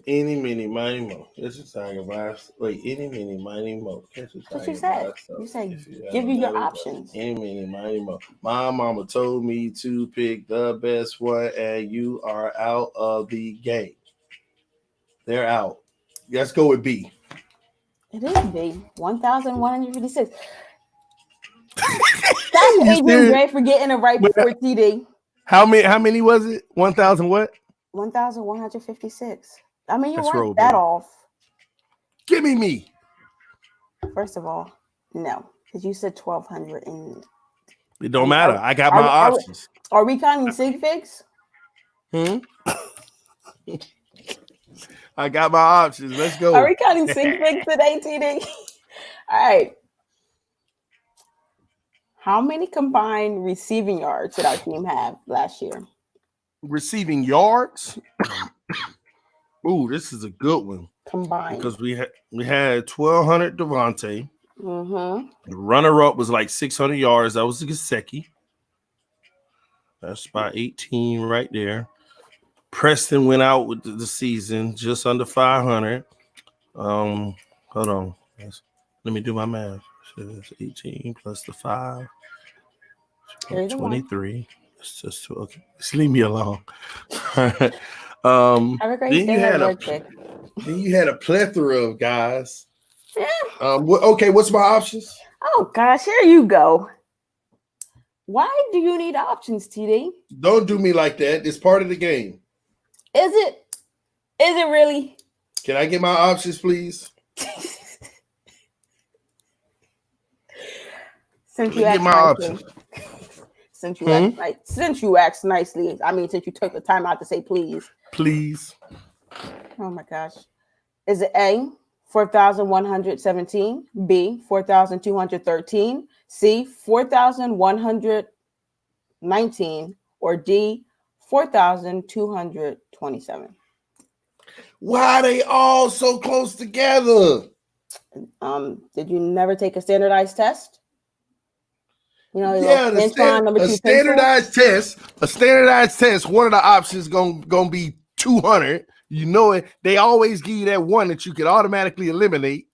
Any, mini, miny, mo. Catch a tiger by wait. Any, mini, miny, mo. Catch a tiger. What you said? You said give you your options. Any, mini, miny, mo. My mama told me to pick the best one, and you are out of the game. They're out. Let's go with B. It is B. 1,156. That's Adrian Gray for getting it right before TD. How many was it? 1,000 what? 1,156. I mean, you Let's weren't roll, that baby. off. Give me. First of all, no, because you said 1,200 and it don't matter. I got my options. Are we counting sig figs? I got my options. Let's go. Are we counting sig figs today, TD? All right. How many combined receiving yards did our team have last year? Receiving yards? Ooh, this is a good one. Combined. Because we had 1,200 Devontae. Mm-hmm. The runner-up was like 600 yards. That was the Gesicki. That's about 18 right there. Preston went out with the season just under 500. Hold on. Let me do my math. So it's 18 plus the 5. 23. It's just okay. Just leave me alone. Have a great day. Then you had a plethora of guys. Yeah. Okay, what's my options? Oh gosh, here you go. Why do you need options, TD? Don't do me like that. It's part of the game. Is it? Is it really? Can I get my options, please? Since you asked nicely, I mean, since you took the time out to say please. Please. Oh my gosh. Is it A, 4,117, B, 4,213, C, 4,119, or D, 4,227? Why are they all so close together? Did you never take a standardized test? You know, a standardized test. One of the options gonna be 200. You know it. They always give you that one that you could automatically eliminate.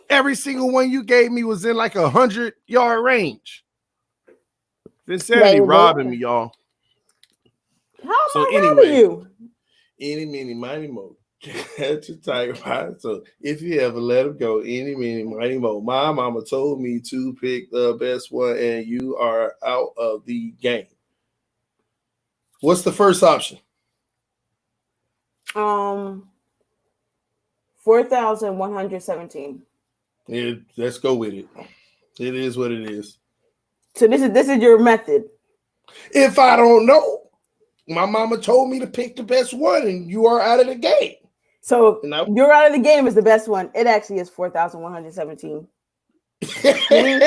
Every single one you gave me was in like 100-yard range. Phinsanity robbing me, y'all. How am I robbing you? Any, mini, mighty, mo. Catch a tiger pie. So if you ever let him go, any, mini, mighty, mo. My mama told me to pick the best one, and you are out of the game. What's the first option? 4,117. Yeah, let's go with it. It is what it is. So this is your method. If I don't know, my mama told me to pick the best one, and you are out of the game. So you're out of the game is the best one. It actually is 4,117. I need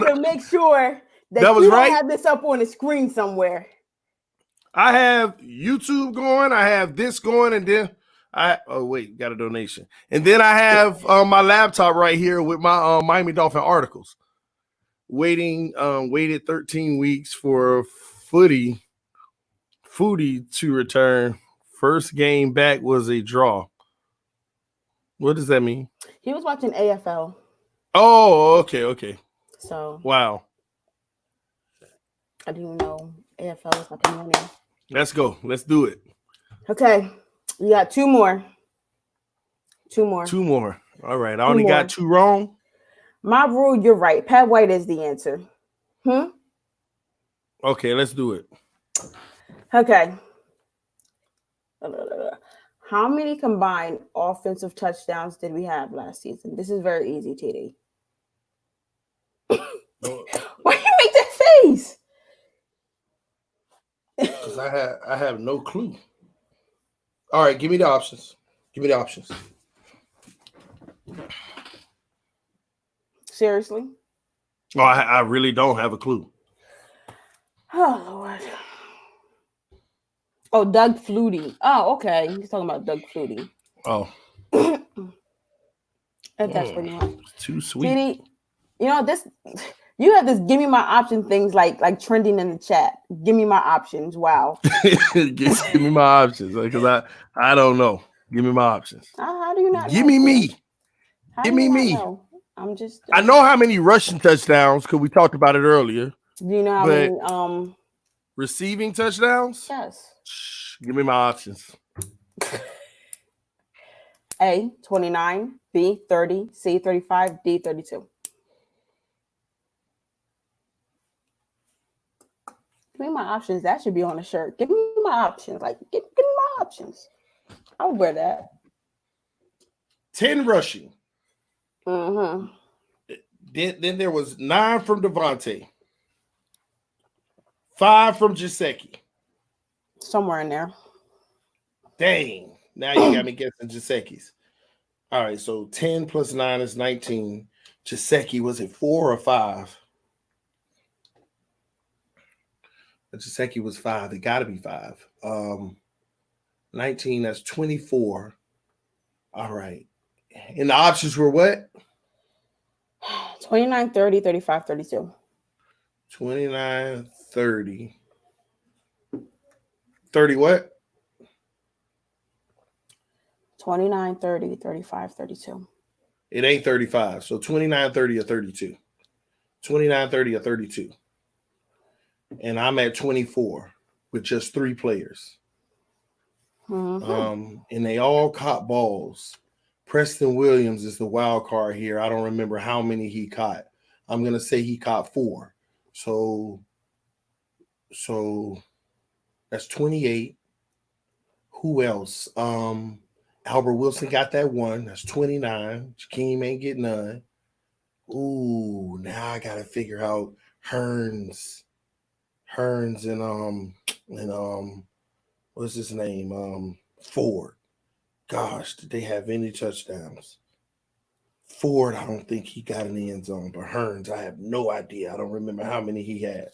to make sure that you don't have this up on the screen somewhere. I have YouTube going. I have this going, and then got a donation. And then I have my laptop right here with my Miami Dolphin articles. Waited 13 weeks for Foodie to return. First game back was a draw. What does that mean? He was watching AFL. Oh, okay. So wow. I didn't know AFL was like a morning. Let's go. Let's do it. Okay. We got two more. All right. I only got 2 wrong. My rule, you're right. Pat White is the answer. Okay, let's do it. Okay. How many combined offensive touchdowns did we have last season? This is very easy, TD. Why do you make that face? Because I have no clue. All right, give me the options. Seriously? Oh, I really don't have a clue. Oh, Lord. Oh, Doug Flutie. Oh, okay. He's talking about Doug Flutie. Oh. If that's what you want. Too sweet. TD, you know, you have this give me my option things like trending in the chat. Give me my options. Wow. give me my options. Because I don't know. Give me my options. How do you not Give know? me me. Give me me. I know how many rushing touchdowns, because we talked about it earlier. Do you know how many receiving touchdowns? Yes. Give me my options. A, 29, B, 30, C, 35, D, 32. me my options. That should be on a shirt. Give me my options. Like, give me my options. I would wear that. 10 rushing. Mm-hmm. Then there was 9 from Devontae. 5 from Gesicki. Somewhere in there. Dang. Now you got me guessing Gesicki's. All right, so 10 plus 9 is 19. Gesicki, was it 4 or 5? Gesicki was 5. It got to be 5. 19, that's 24. All right. And the options were what? 29, 30, 35, 32. 29, 30. 30 what? 29, 30, 35, 32. It ain't 35. So 29, 30, or 32. 29, 30, or 32. And I'm at 24 with just 3 players. Mm-hmm. And they all caught balls. Preston Williams is the wild card here. I don't remember how many he caught. I'm going to say he caught 4. So that's 28. Who else? Albert Wilson got that 1. That's 29. Jakeem ain't getting none. Ooh, now I got to figure out Hearns and what's his name? Ford. Gosh, did they have any touchdowns? Ford, I don't think he got in the end zone, but Hearns, I have no idea. I don't remember how many he had.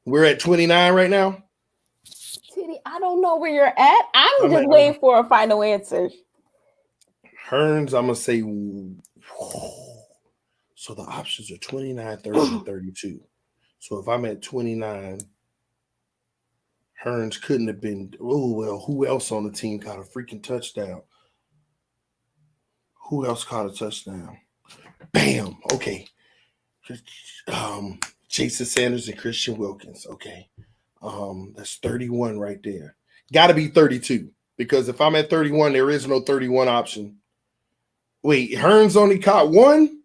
We're at 29 right now. TD, I don't know where you're at. I'm just waiting for a final answer. Hearns, I'm going to say, so the options are 29, 30, and 32. So if I'm at 29, Hearns couldn't have been. Oh, well, who else on the team caught a freaking touchdown? Who else caught a touchdown? Bam. Okay. Jason Sanders and Christian Wilkins. Okay. That's 31 right there. Got to be 32 because if I'm at 31, there is no 31 option. Wait, Hearns only caught 1?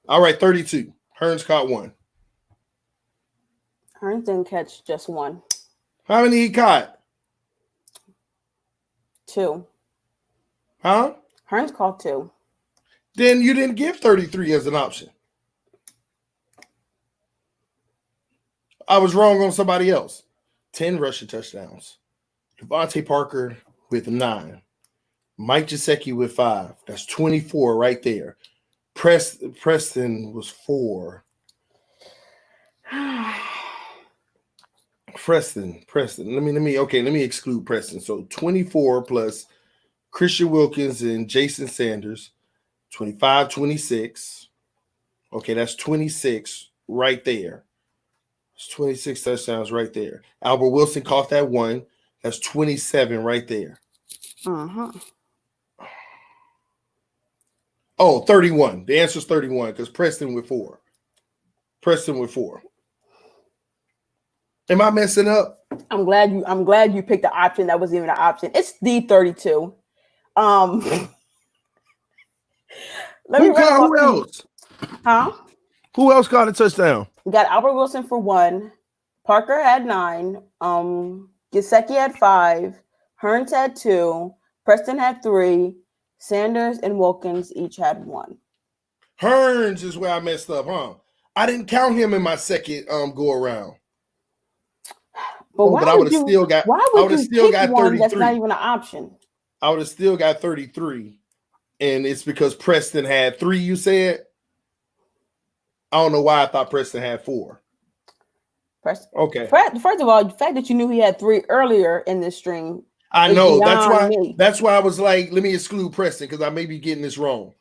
All right, 32. Hearns caught 1. Hearns didn't catch just 1. How many he caught? 2. Huh? Hearns caught 2. Then you didn't give 33 as an option. I was wrong on somebody else. 10 rushing touchdowns. Devontae Parker with 9. Mike Gesicki with 5. That's 24 right there. Preston was 4. Preston. Let me exclude Preston. So 24 plus Christian Wilkins and Jason Sanders, 25, 26. Okay, that's 26 right there. It's 26 touchdowns right there. Albert Wilson caught that 1. That's 27 right there. Uh-huh. Oh, 31. The answer is 31 because Preston with 4. Am I messing up? I'm glad you picked the option that was even an option. It's the 32. Who else? Huh? Who else got a touchdown? We got Albert Wilson for 1. Parker had 9. Gesicki had 5. Hearns had 2. Preston had 3. Sanders and Wilkins each had 1. Hearns is where I messed up, huh? I didn't count him in my second go around. But I would have still got 33. That's not even an option. I would have still got 33. And it's because Preston had 3, you said? I don't know why I thought Preston had 4. Okay. First of all, the fact that you knew he had 3 earlier in this string. I know. That's why I was like, let me exclude Preston because I may be getting this wrong.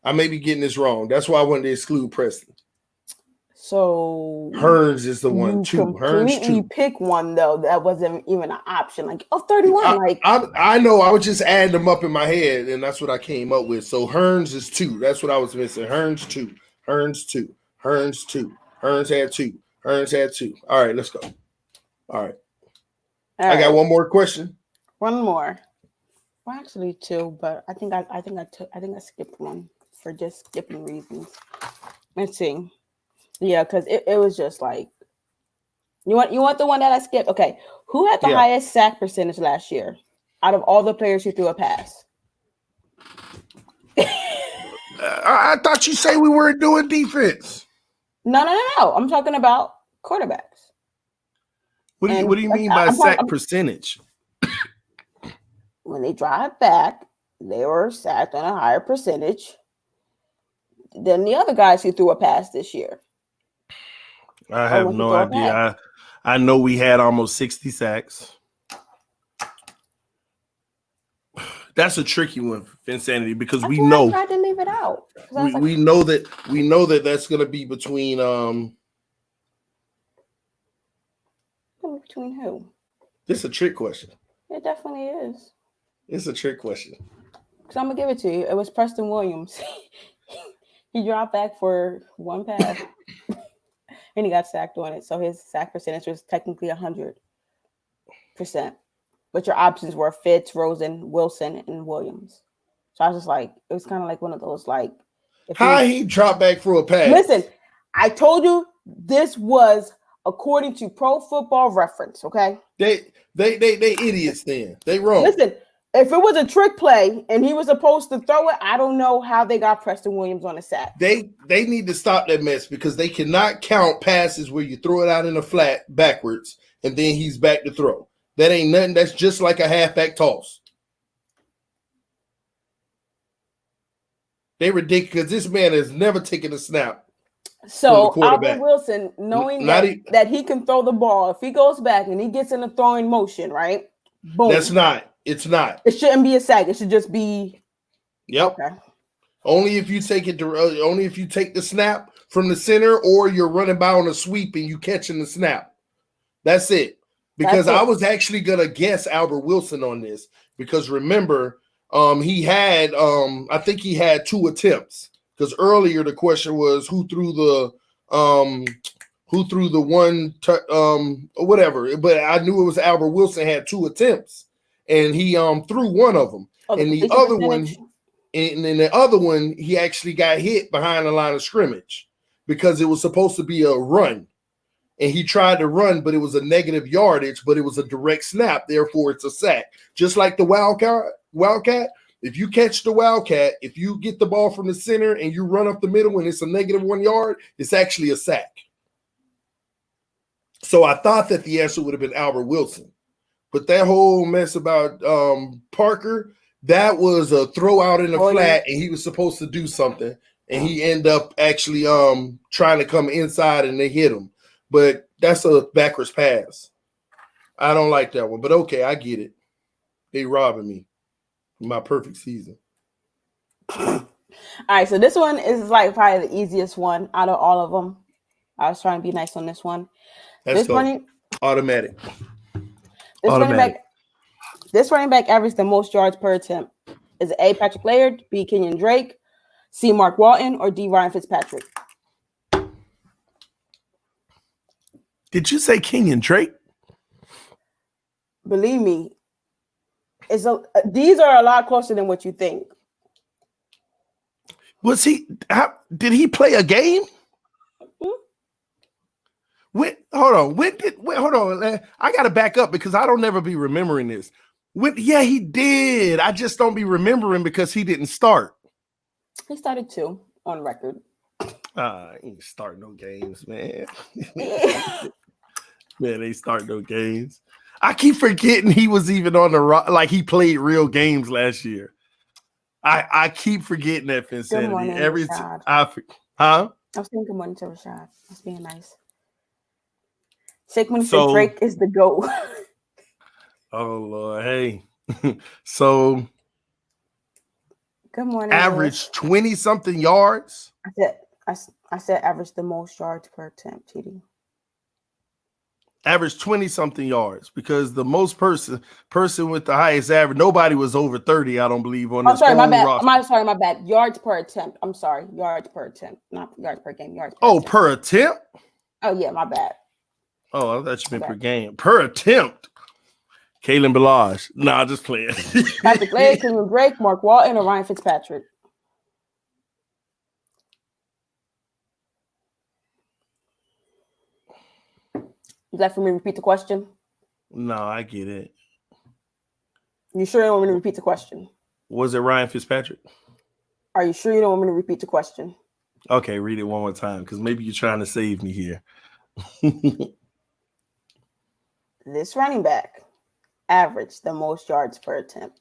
That's why I wanted to exclude Preston. So Hearns is the one, 2. Hearns 2. Pick one though that wasn't even an option. Like 31. I know. I was just adding them up in my head, and that's what I came up with. So Hearns is 2. That's what I was missing. Hearns 2. Hearns 2. Hearns 2. Hearns had 2. Hearns had 2. All right, let's go. All right. I got one more question. One more. Well, actually 2, but I think I skipped one for just skipping reasons. Let's see. Yeah, because it was just like You want the one that I skipped? Okay. Who had the highest sack percentage last year out of all the players who threw a pass? I thought you say we weren't doing defense. No. I'm talking about quarterbacks. What do you mean by sack percentage? When they drive back, they were sacked on a higher percentage than the other guys who threw a pass this year. I have no idea. I know we had almost 60 sacks. That's a tricky one for Phinsanity because we know. I tried to leave it out. We know that that's going to be between Between who? This is a trick question. It definitely is. It's a trick question. So I'm gonna give it to you. It was Preston Williams. He dropped back for one pass, and he got sacked on it. So his sack percentage was technically 100%. But your options were Fitz, Rosen, Wilson, and Williams. So I was just like, it was kind of like one of those like. How he dropped back for a pass? Listen, I told you this was according to Pro Football Reference. Okay. They idiots. Then they wrong. Listen. If it was a trick play and he was supposed to throw it, I don't know how they got Preston Williams on a sack. They need to stop that mess because they cannot count passes where you throw it out in a flat backwards and then he's back to throw. That ain't nothing. That's just like a halfback toss. They ridiculous. This man has never taken a snap. So Albert Wilson, knowing that he can throw the ball, if he goes back and he gets in a throwing motion, right? Boom. It's not. It shouldn't be a sack. It should just be. Yep. Okay. Only if you take the snap from the center or you're running by on a sweep and you catching the snap. That's it. Because I was actually gonna guess Albert Wilson on this because remember, he had I think he had 2 attempts because earlier the question was who threw the one whatever, but I knew it was Albert Wilson had 2 attempts. And he threw one of them, and the other one, he actually got hit behind the line of scrimmage because it was supposed to be a run, and he tried to run, but it was a negative yardage, but it was a direct snap, therefore it's a sack. Just like the Wildcat, if you catch the Wildcat, if you get the ball from the center and you run up the middle and it's a negative 1 yard, it's actually a sack. So I thought that the answer would have been Albert Wilson. But that whole mess about Parker, that was a throw out in the flat, and he was supposed to do something, and he ended up actually trying to come inside, and they hit him. But that's a backwards pass. I don't like that one, but okay, I get it. They robbing me. My perfect season. All right, so this one is like probably the easiest one out of all of them. I was trying to be nice on this one. That's automatic. This running back averaged the most yards per attempt. Is it A, Patrick Laird, B, Kenyon Drake, C, Mark Walton, or D, Ryan Fitzpatrick? Did you say Kenyon Drake? Believe me, these are a lot closer than what you think. Was he? Did he play a game? Hold on. I got to back up because I don't never be remembering this. Yeah, he did. I just don't be remembering because he didn't start. He started 2 on record. He ain't start no games, man. Man, they start no games. I keep forgetting he was even on the like he played real games last year. I keep forgetting that Phinsanity every time. I was saying good morning to Rashad. I was being nice. Saquon said Drake is the GOAT. Oh Lord, hey. So good morning. Average 20-something yards. I said average the most yards per attempt, TD. Average 20-something yards because the most person with the highest average, nobody was over 30, I don't believe, on this whole roster. My bad. Yards per attempt. I'm sorry. Yards per attempt. Not yards per game. Yards per attempt. Per attempt? Oh, yeah, my bad. Oh, I thought you meant per game. Per attempt. Kalen Balazs. Nah, just playing. Patrick Laird, Kenyon Drake, Mark Walton, or Ryan Fitzpatrick. You'd like for me to repeat the question? No, I get it. You sure you don't want me to repeat the question? Was it Ryan Fitzpatrick? Are you sure you don't want me to repeat the question? Okay, read it one more time because maybe you're trying to save me here. This running back averaged the most yards per attempt.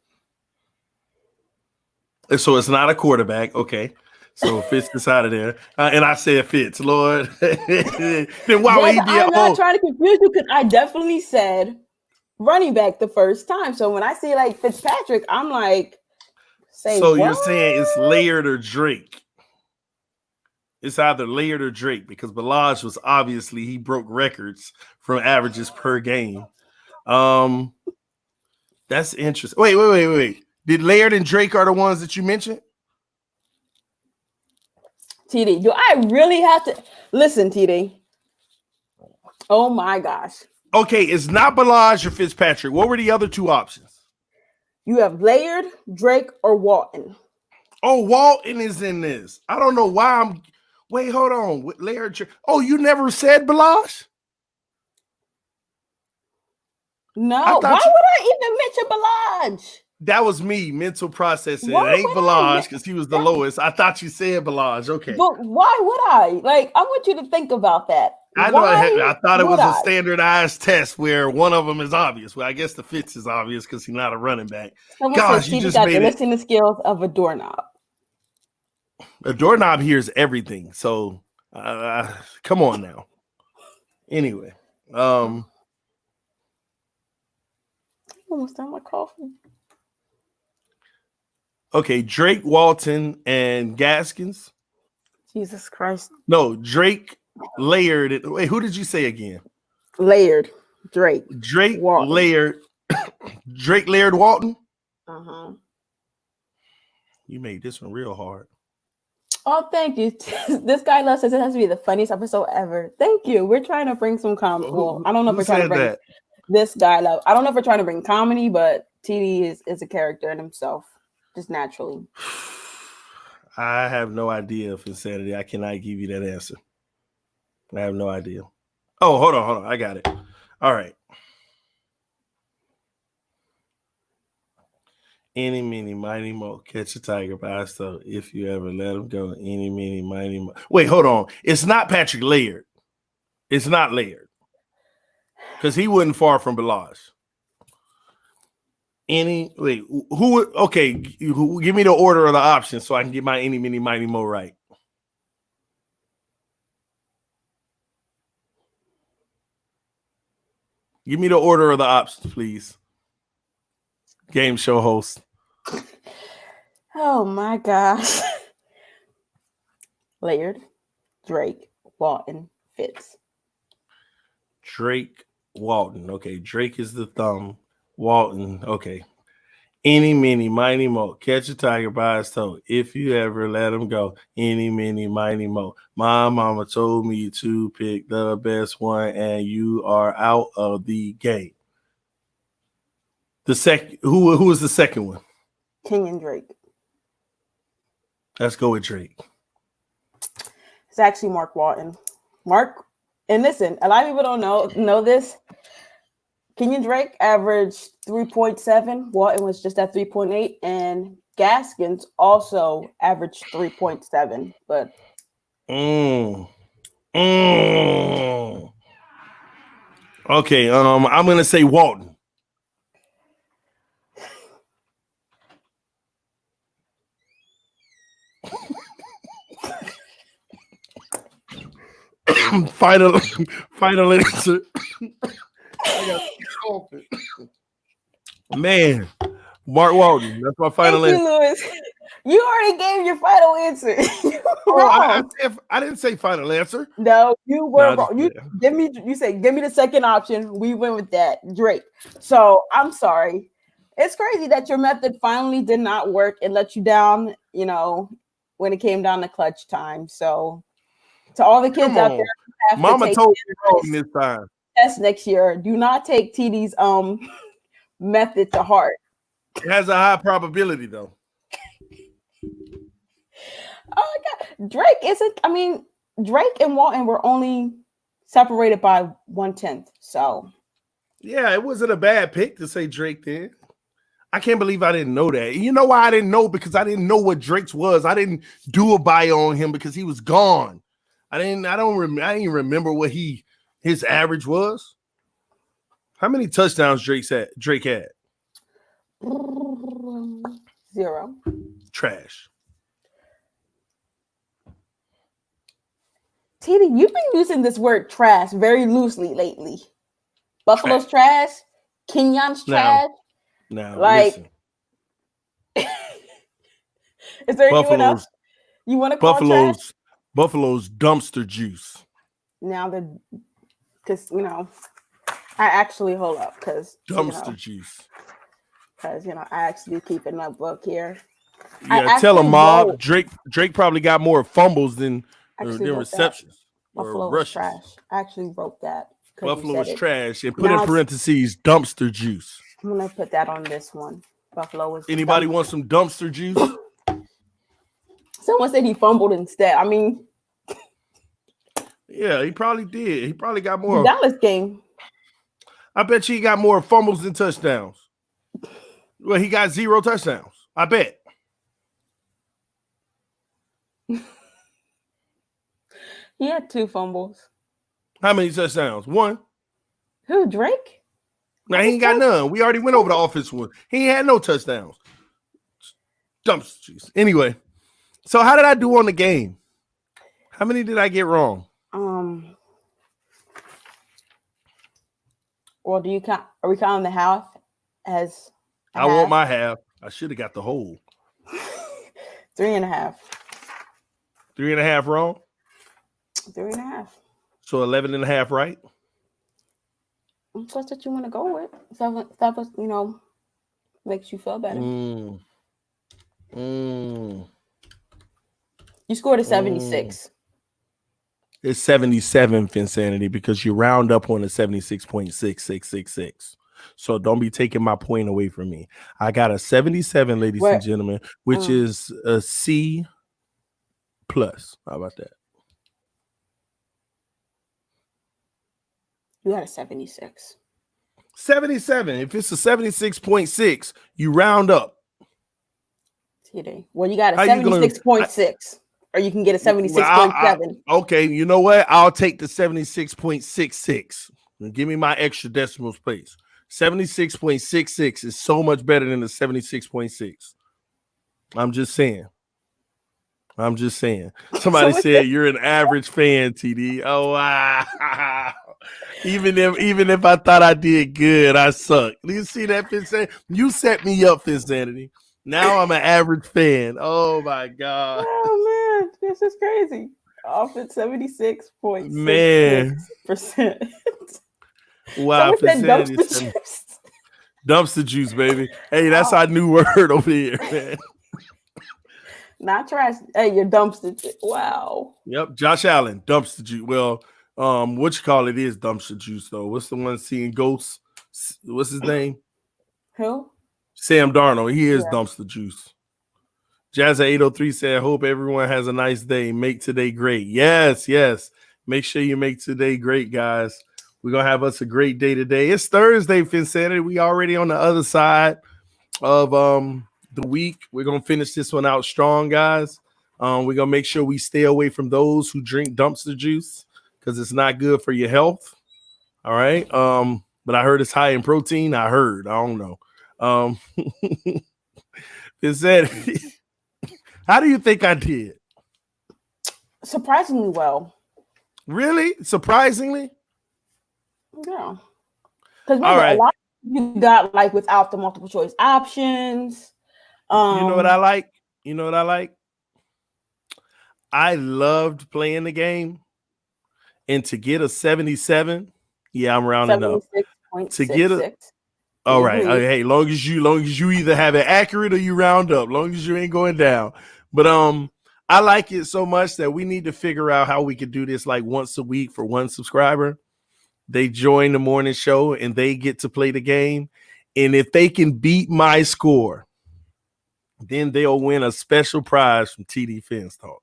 So it's not a quarterback. Okay. So Fitz is out of there. And I said Fitz, Lord. Then why would he be I'm not trying to confuse you because I definitely said running back the first time. So when I say like Fitzpatrick, I'm like, so what? You're saying it's Laird or Drake. It's either Laird or Drake because Balaj was obviously he broke records from averages per game. That's interesting. Wait. Did Laird and Drake are the ones that you mentioned? TD, do I really have to listen, TD? Oh my gosh. Okay, it's not Balaj or Fitzpatrick. What were the other two options? You have Laird, Drake, or Walton. Oh, Walton is in this. I don't know why I'm. Wait, hold on. Laird. Oh, you never said Balaj? No. Why would I even mention Balaj? That was me, mental processing. It ain't Balaj because he was the lowest. I thought you said Balaj. Okay. But why would I? Like, I want you to think about that. I know. I thought it was a standardized test where one of them is obvious. Well, I guess the Fitz is obvious because he's not a running back. Gosh, you just got the listening skills of a doorknob. A doorknob hears everything. So, come on now. Anyway, almost done my coffee. Okay, Drake, Walton, and Gaskins. Jesus Christ. No, Drake, Laird. Wait, who did you say again? Laird, Drake. Walton. Laird. Drake, Laird, Walton? Uh-huh. You made this one real hard. Oh, thank you. This guy loves says it has to be the funniest episode ever. Thank you. We're trying to bring some comedy. Well, I don't know if we're trying to bring that? This guy love. I don't know if we're trying to bring comedy, but TD is a character in himself. Just naturally. I have no idea of Phinsanity. I cannot give you that answer. I have no idea. Oh, hold on. I got it. All right. Any, mini, mighty, mo. Catch a tiger by so if you ever let him go. Any, mini, mighty, mo. Wait, hold on. It's not Patrick Laird. It's not Laird. Because he wasn't far from Balaj. Okay, give me the order of the options so I can get my any, mini, mighty, mo right. Give me the order of the options, please. Game show host. Oh my gosh. Laird, Drake, Walton, Fitz. Drake, Walton. Okay, Drake is the thumb. Walton, okay. Any, mini, mighty, mo. Catch a tiger by his toe. If you ever let him go. Any, mini, mighty, mo. My mama told me to pick the best one, and you are out of the game. The second, who was the second one? Kenyon Drake. Let's go with Drake. It's actually Mark Walton. And listen, a lot of people don't know this. Kenyon Drake averaged 3.7. Walton was just at 3.8. And Gaskins also averaged 3.7. But Okay, I'm gonna say Walton. Final answer. I got confident. Man, Mark Walton. That's my final answer. Lewis. You already gave your final answer. I didn't say final answer. No, you were wrong. You said give me the second option. We went with that, Drake. So I'm sorry. It's crazy that your method finally did not work and let you down, when it came down to clutch time. So to all the kids out there, Mama told me wrong this time. Test next year. Do not take TD's method to heart. It has a high probability though. Oh my God. Drake and Walton were only separated by 1/10. So yeah, it wasn't a bad pick to say Drake then. I can't believe I didn't know that. You know why I didn't know? Because I didn't know what Drake's was. I didn't do a bio on him because he was gone. I didn't remember what his average was. How many touchdowns Drake had? 0. Trash. TD, you've been using this word trash very loosely lately. Buffalo's trash. Kenyon's trash. Now, like, listen. Is there anyone else you want to call trash? Buffalo's dumpster juice. Now because I actually hold up because dumpster juice. Because I actually keep a notebook here. Yeah, tell him, Mob. Drake probably got more fumbles than receptions. Buffalo was trash. I actually wrote that. Buffalo was trash, and put in parentheses dumpster juice. I'm gonna put that on this one. Buffalo was. Anybody want some dumpster juice? Someone said he fumbled instead. I mean, yeah, he probably did. He probably got more. The Dallas game. I bet you he got more fumbles than touchdowns. Well, he got 0 touchdowns. I bet. He had 2 fumbles. How many touchdowns? 1. Who, Drake? Now, he ain't got none. We already went over the offense one. He ain't had no touchdowns. Dumpster juice. Anyway, so how did I do on the game? How many did I get wrong? Well, do you count? Are we counting the half as? I want my half. I should have got the whole. 3.5. 3.5 wrong. 3.5. So 11.5 right. That's what you want to go with. That was, makes you feel better. You scored a 76. It's 77, Phinsanity, because you round up on a 76.6666. So don't be taking my point away from me. I got a 77, ladies and gentlemen, which is a C plus. How about that? You got a 76. 77. If it's a 76.6, you round up. Well, you got a 76.6. Or you can get a 76.7. Okay, you know what? I'll take the 76.66. Give me my extra decimal place. 76.66 is so much better than the 76.6. I'm just saying. Somebody said you're an average fan, TD. Oh, wow. Even if I thought I did good, I suck. Do you see that, Phinsanity? You set me up, Phinsanity. Now I'm an average fan. Oh, my God. Oh, man. This is crazy. Off at 76.6%. Man. Wow. Dumpster juice, baby. Hey, that's our new word over here, man. Not trash. Hey, you're dumpster. Wow. Yep. Josh Allen, dumpster juice. Well, what you call it is dumpster juice, though. What's the one seeing ghosts? What's his name? Who? Sam Darnold. He is dumpster juice. Jazza 803 said, hope everyone has a nice day. Make today great. Yes. Make sure you make today great, guys. We're going to have us a great day today. It's Thursday, Phinsanity. We already on the other side of the week. We're going to finish this one out strong, guys. We're going to make sure we stay away from those who drink dumpster juice because it's not good for your health. All right. But I heard it's high in protein. I don't know. Phinsanity. How do you think I did? Surprisingly well. Really? Surprisingly? Yeah. Because a lot you got like without the multiple choice options. You know what I like? I loved playing the game. And to get a 77, yeah, I'm rounding up. To get a all right. Hey, long as you either have it accurate or you round up, long as you ain't going down. But I like it so much that we need to figure out how we could do this like once a week for one subscriber. They join the morning show and they get to play the game. And if they can beat my score, then they'll win a special prize from TDPHINSTALK.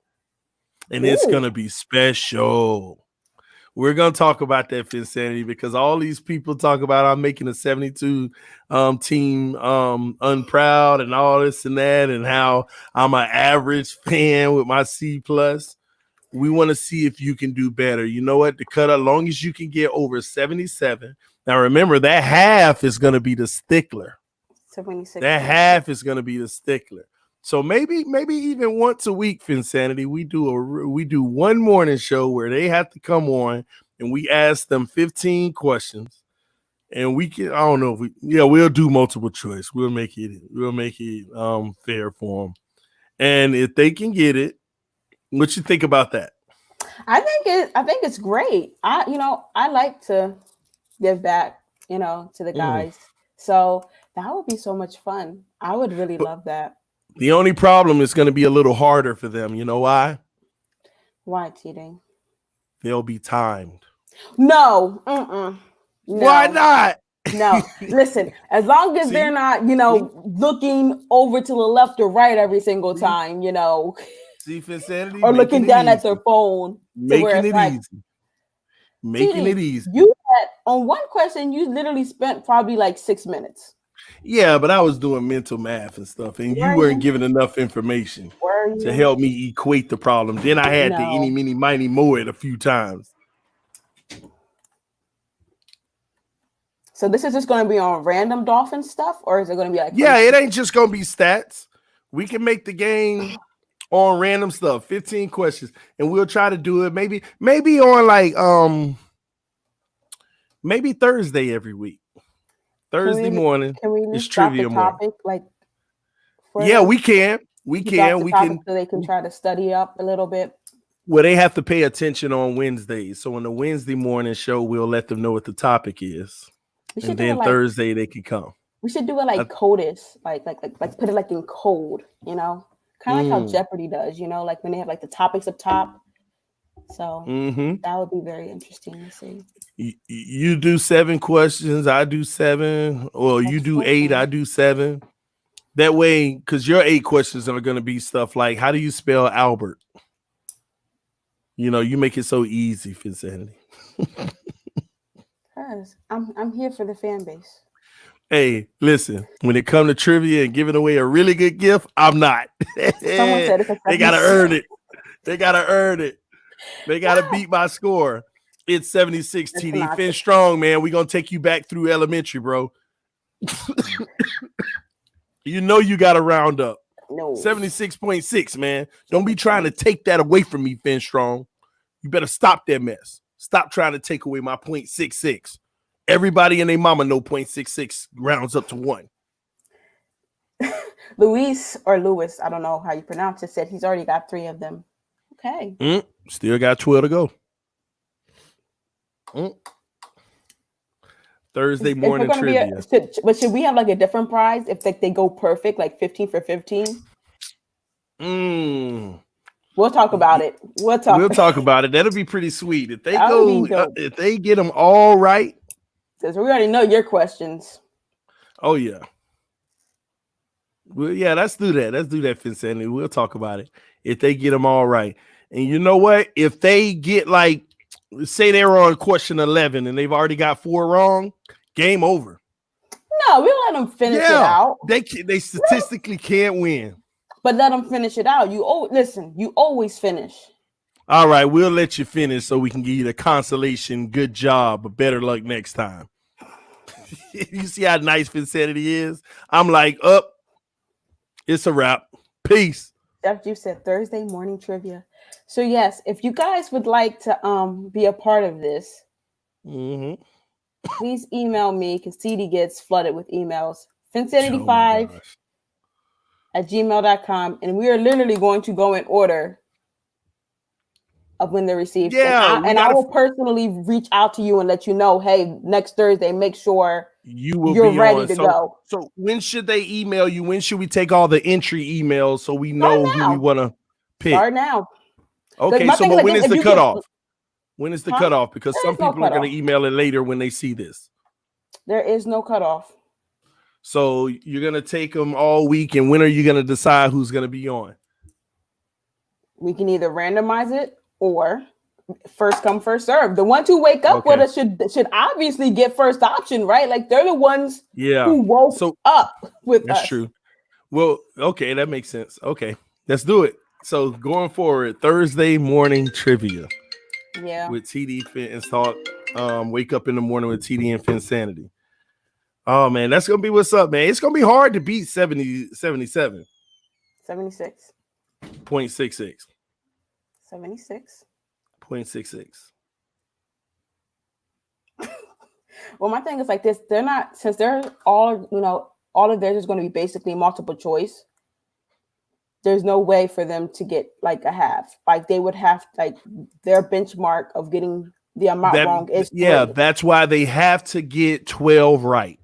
And it's going to be special. We're gonna talk about that Phinsanity because all these people talk about I'm making a 72 team unproud and all this and that, and how I'm an average fan with my C plus. We want to see if you can do better. You know what? The cut, as long as you can get over 77. Now remember that half is gonna be the stickler. 76. That half is gonna be the stickler. So maybe even once a week, Phinsanity, we do one morning show where they have to come on and we ask them 15 questions, and we can, I don't know if we'll do multiple choice. We'll make it fair for them, and if they can get it, what you think about that? I think it's great. I like to give back, to the guys. So that would be so much fun. I would really love that. The only problem is going to be a little harder for them. You know why? Why, TD? They'll be timed. No. No. Why not? No. Listen, as long as they're not, looking over to the left or right every single time, See, Phinsanity, or looking down at their phone. Making it easy. Making it easy. You had, on one question, you literally spent probably like 6 minutes. Yeah, but I was doing mental math and stuff, and you weren't giving enough information to help me equate the problem. Then I had to eeny, meeny, miny, moe it a few times. So this is just going to be on random Dolphin stuff, or is it going to be like? Yeah, it ain't just going to be stats. We can make the game on random stuff, 15 questions, and we'll try to do it maybe on like maybe Thursday every week. Thursday morning. Can we it's trivia the topic morning. We can. We can so they can try to study up a little bit. Well, they have to pay attention on Wednesdays. So on the Wednesday morning show, we'll let them know what the topic is. And then Thursday they can come. We should do it like CODIS, like put it like in code, kind of like how Jeopardy does, like when they have like the topics up top. So that would be very interesting to see. You do 7 questions, I do 7, or you do 8, I do 7. That way, because your 8 questions are going to be stuff like, how do you spell Albert? You make it so easy, Phinsanity. Because I'm here for the fan base. Hey, listen, when it comes to trivia and giving away a really good gift, I'm not. Someone said it's they got to earn it. They got to earn it. They got to beat my score. It's 76 TD. Fin strong, man. We're going to take you back through elementary, bro. You got to round up. No. 76.6, man. Don't be trying to take that away from me, Fin strong. You better stop that mess. Stop trying to take away my 0.66. Everybody and their mama know 0.66 rounds up to 1. Luis, I don't know how you pronounce it, said he's already got 3 of them. Okay. Still got 12 to go. Thursday morning trivia. But should we have like a different prize if they go perfect, like 15 for 15? We'll talk about it. We'll talk about it. That'll be pretty sweet. If they if they get them all right. Because we already know your questions. Oh, yeah. Well, yeah, let's do that. Let's do that, Phinsanity. We'll talk about it. If they get them all right. And you know what? If they get like, say they're on question 11 and they've already got 4 wrong, game over. No, we'll let them finish it out. They statistically can't win. But let them finish it out. You always finish. All right, we'll let you finish so we can give you the consolation. Good job, but better luck next time. You see how nice Phinsanity is? I'm like, it's a wrap. Peace. Jeff Juice said Thursday morning trivia. So yes, if you guys would like to be a part of this, please email me because TD gets flooded with emails. Phinsanity5@gmail.com, and we are literally going to go in order of when they're received. Yeah, and I will personally reach out to you and let you know, hey, next Thursday, make sure you're ready to go. So when should they email you? When should we take all the entry emails so we know who we want to pick? Start now. Okay, so but when is the cutoff? When is the cutoff? Because some people are going to email it later when they see this. There is no cutoff. So you're going to take them all week, and when are you going to decide who's going to be on? We can either randomize it or first come, first serve. The ones who wake up with us should obviously get first option, right? Like they're the ones who woke up with us. That's true. Well, okay, that makes sense. Okay, let's do it. So going forward, Thursday morning trivia. Yeah. With TD FINSTALK. Wake up in the morning with TD and Phinsanity. Oh man, that's gonna be what's up, man. It's gonna be hard to beat 77. 76. 0.66. 76. 0.66. Well, my thing is like this. They're not, since they're all, all of theirs is going to be basically multiple choice. There's no way for them to get like a half. Like they would have like their benchmark of getting the amount wrong is 3. That's why they have to get 12 right.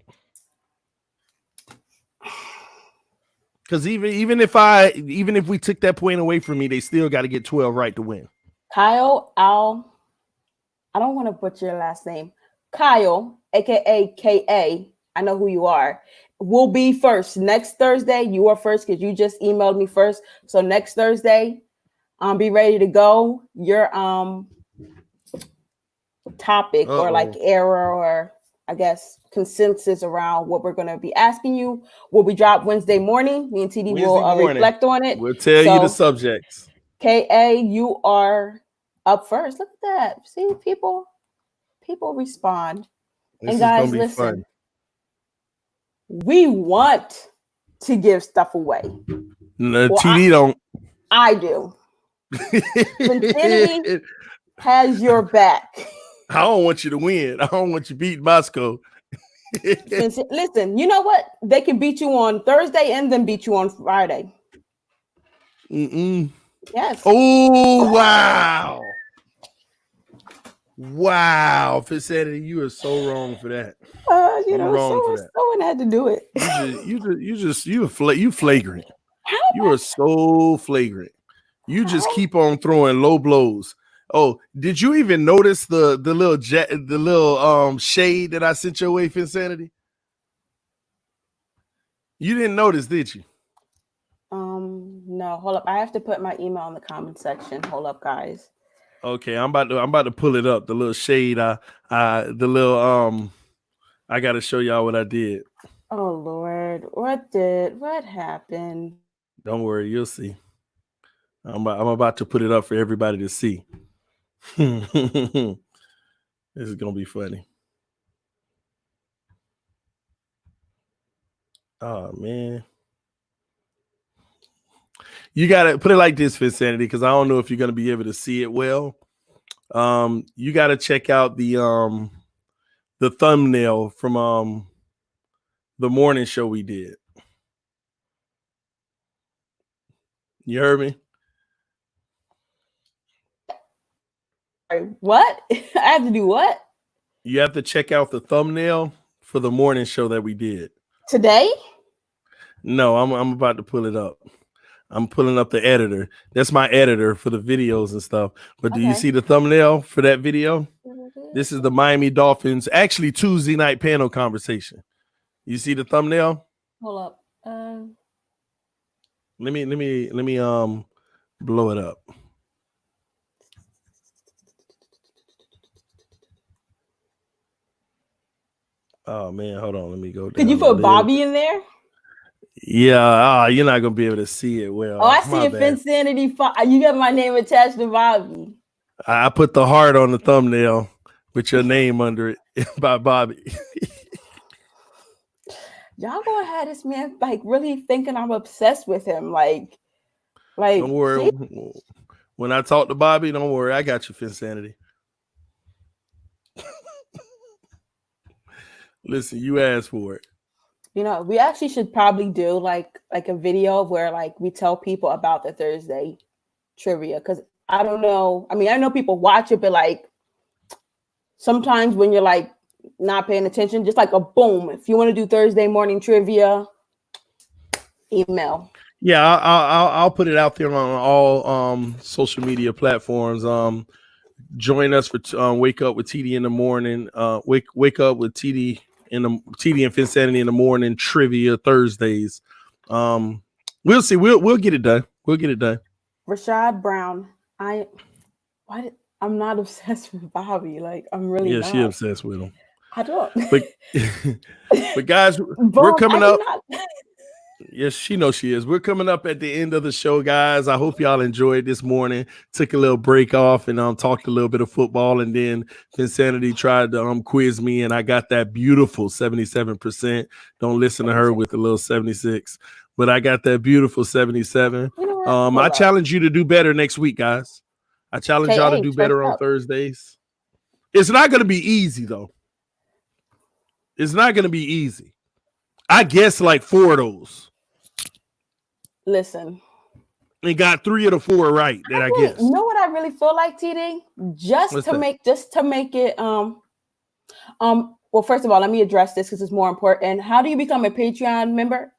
Because even if we took that point away from me, they still got to get 12 right to win. Kyle, I don't want to butcher your last name. Kyle, aka KA, I know who you are, will be first. Next Thursday, you are first because you just emailed me first. So next Thursday, be ready to go. Your topic or like error or I guess consensus around what we're going to be asking you will be dropped Wednesday morning. Me and TD will reflect on it. We'll tell you the subjects. KA, you are up first. Look at that. See, people respond. And guys, listen. Fun. We want to give stuff away. No, TD don't. I do. Phinsanity has your back. I don't want you to win. I don't want you beat Moscow. Listen, you know what? They can beat you on Thursday and then beat you on Friday. Yes. Oh, wow. Wow. Phinsanity, you are so wrong for that. Someone had to do it. You flagrant. You are so flagrant. You just keep on throwing low blows. Oh, did you even notice the little shade that I sent your way, Phinsanity? You didn't notice, did you? No, hold up. I have to put my email in the comment section. Hold up, guys. Okay, I'm about to pull it up. The little shade, I gotta show y'all what I did. Oh Lord, what happened? Don't worry, you'll see. I'm about to put it up for everybody to see. This is gonna be funny. Oh man. You gotta put it like this, Phinsanity, because I don't know if you're gonna be able to see it well. You gotta check out the thumbnail from the morning show we did. You heard me? What? I have to do what? You have to check out the thumbnail for the morning show that we did. Today? No, I'm about to pull it up. I'm pulling up the editor. That's my editor for the videos and stuff. But do you see the thumbnail for that video? This is the Miami Dolphins, actually Tuesday night panel conversation. You see the thumbnail? Hold up. Let me blow it up. Oh man, hold on. Let me go down. Could you put Bobby in there? Yeah, you're not gonna be able to see it well. Oh, I see a Phinsanity. You got my name attached to Bobby. I put the heart on the thumbnail with your name under it by Bobby. Y'all gonna have this man like really thinking I'm obsessed with him. Like don't worry. When I talk to Bobby, don't worry. I got you, Phinsanity. Listen, you asked for it. You know, we actually should probably do like a video where like we tell people about the Thursday trivia, because I don't know. I mean, I know people watch it, but like sometimes when you're like not paying attention, just like a boom. If you want to do Thursday morning trivia, email. Yeah, I'll put it out there on all social media platforms. Join us for Wake Up with TD in the morning. Wake Up with TD and Phinsanity in the morning trivia Thursdays. We'll see. We'll get it done. We'll get it done. Rashad Brown. I'm not obsessed with Bobby. Like, I'm really Yeah, she not. obsessed with him. I don't. But but guys, we're Boom, coming I do up. not. Yes, she knows she is. We're coming up at the end of the show, guys. I hope y'all enjoyed this morning. Took a little break off and talked a little bit of football, and then Phinsanity tried to quiz me, and I got that beautiful 77%. Don't listen to her with the little 76, but I got that beautiful 77. You know what? I challenge you to do better next week, guys. I challenge y'all to do better on Thursdays. It's not going to be easy, though. It's not going to be easy. I guess like 4 of those. Listen. And got 3 of the 4 right that I guess. You know what I really feel like, TD? Just to make it well, first of all, let me address this because it's more important. How do you become a Patreon member?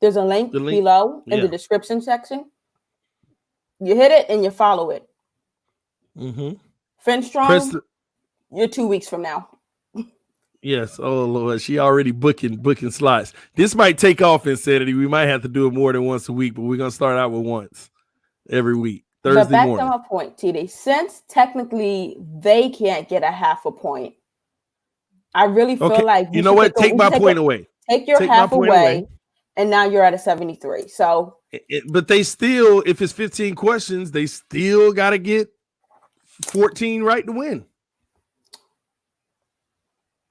There's a link below in the description section. You hit it and you follow it. Mm-hmm. Finstrong, you're 2 weeks from now. Yes. Oh Lord, she already booking slots. This might take off Phinsanity. We might have to do it more than once a week, but we're gonna start out with once every week. Thursday morning. But back to my point, TD. Since technically they can't get a half a point, I really feel like you know what? Take my point away. Take your half away, and now you're at a 73. So, but they still, if it's 15 questions, they still got to get 14 right to win.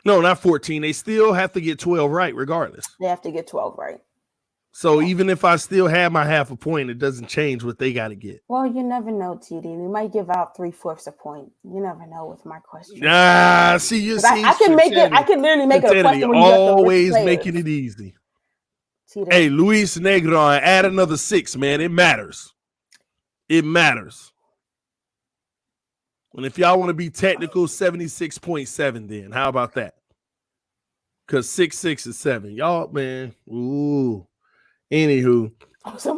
No, not 14. They still have to get 12 right regardless. They have to get 12 right. So even if I still have my half a point, it doesn't change what they got to get. Well, you never know, TD. We might give out 3/4 a point. You never know with my question. See, you see, I can make it. I can literally make it a question. Always making it easy. TD. Hey, Luis Negron, add another 6, man. It matters. It matters. And if y'all want to be technical, 76.7 then. How about that? Because 6, 6 is 7. Y'all, man. Ooh. Anywho,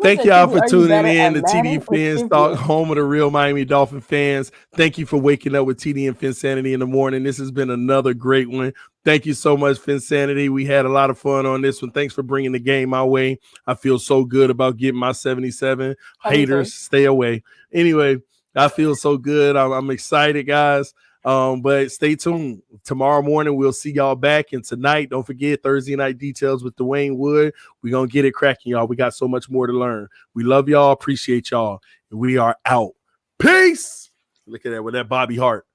thank y'all for tuning in to TD FINSTALK, home of the real Miami Dolphin fans. Thank you for waking up with TD and Phinsanity in the morning. This has been another great one. Thank you so much, Phinsanity. We had a lot of fun on this one. Thanks for bringing the game my way. I feel so good about getting my 77. Haters, stay away. Anyway, I feel so good. I'm excited, guys. But stay tuned. Tomorrow morning, we'll see y'all back. And tonight, don't forget Thursday Night Details with Dwayne Wood. We're going to get it cracking, y'all. We got so much more to learn. We love y'all. Appreciate y'all. And we are out. Peace. Look at that with that Bobby Hart.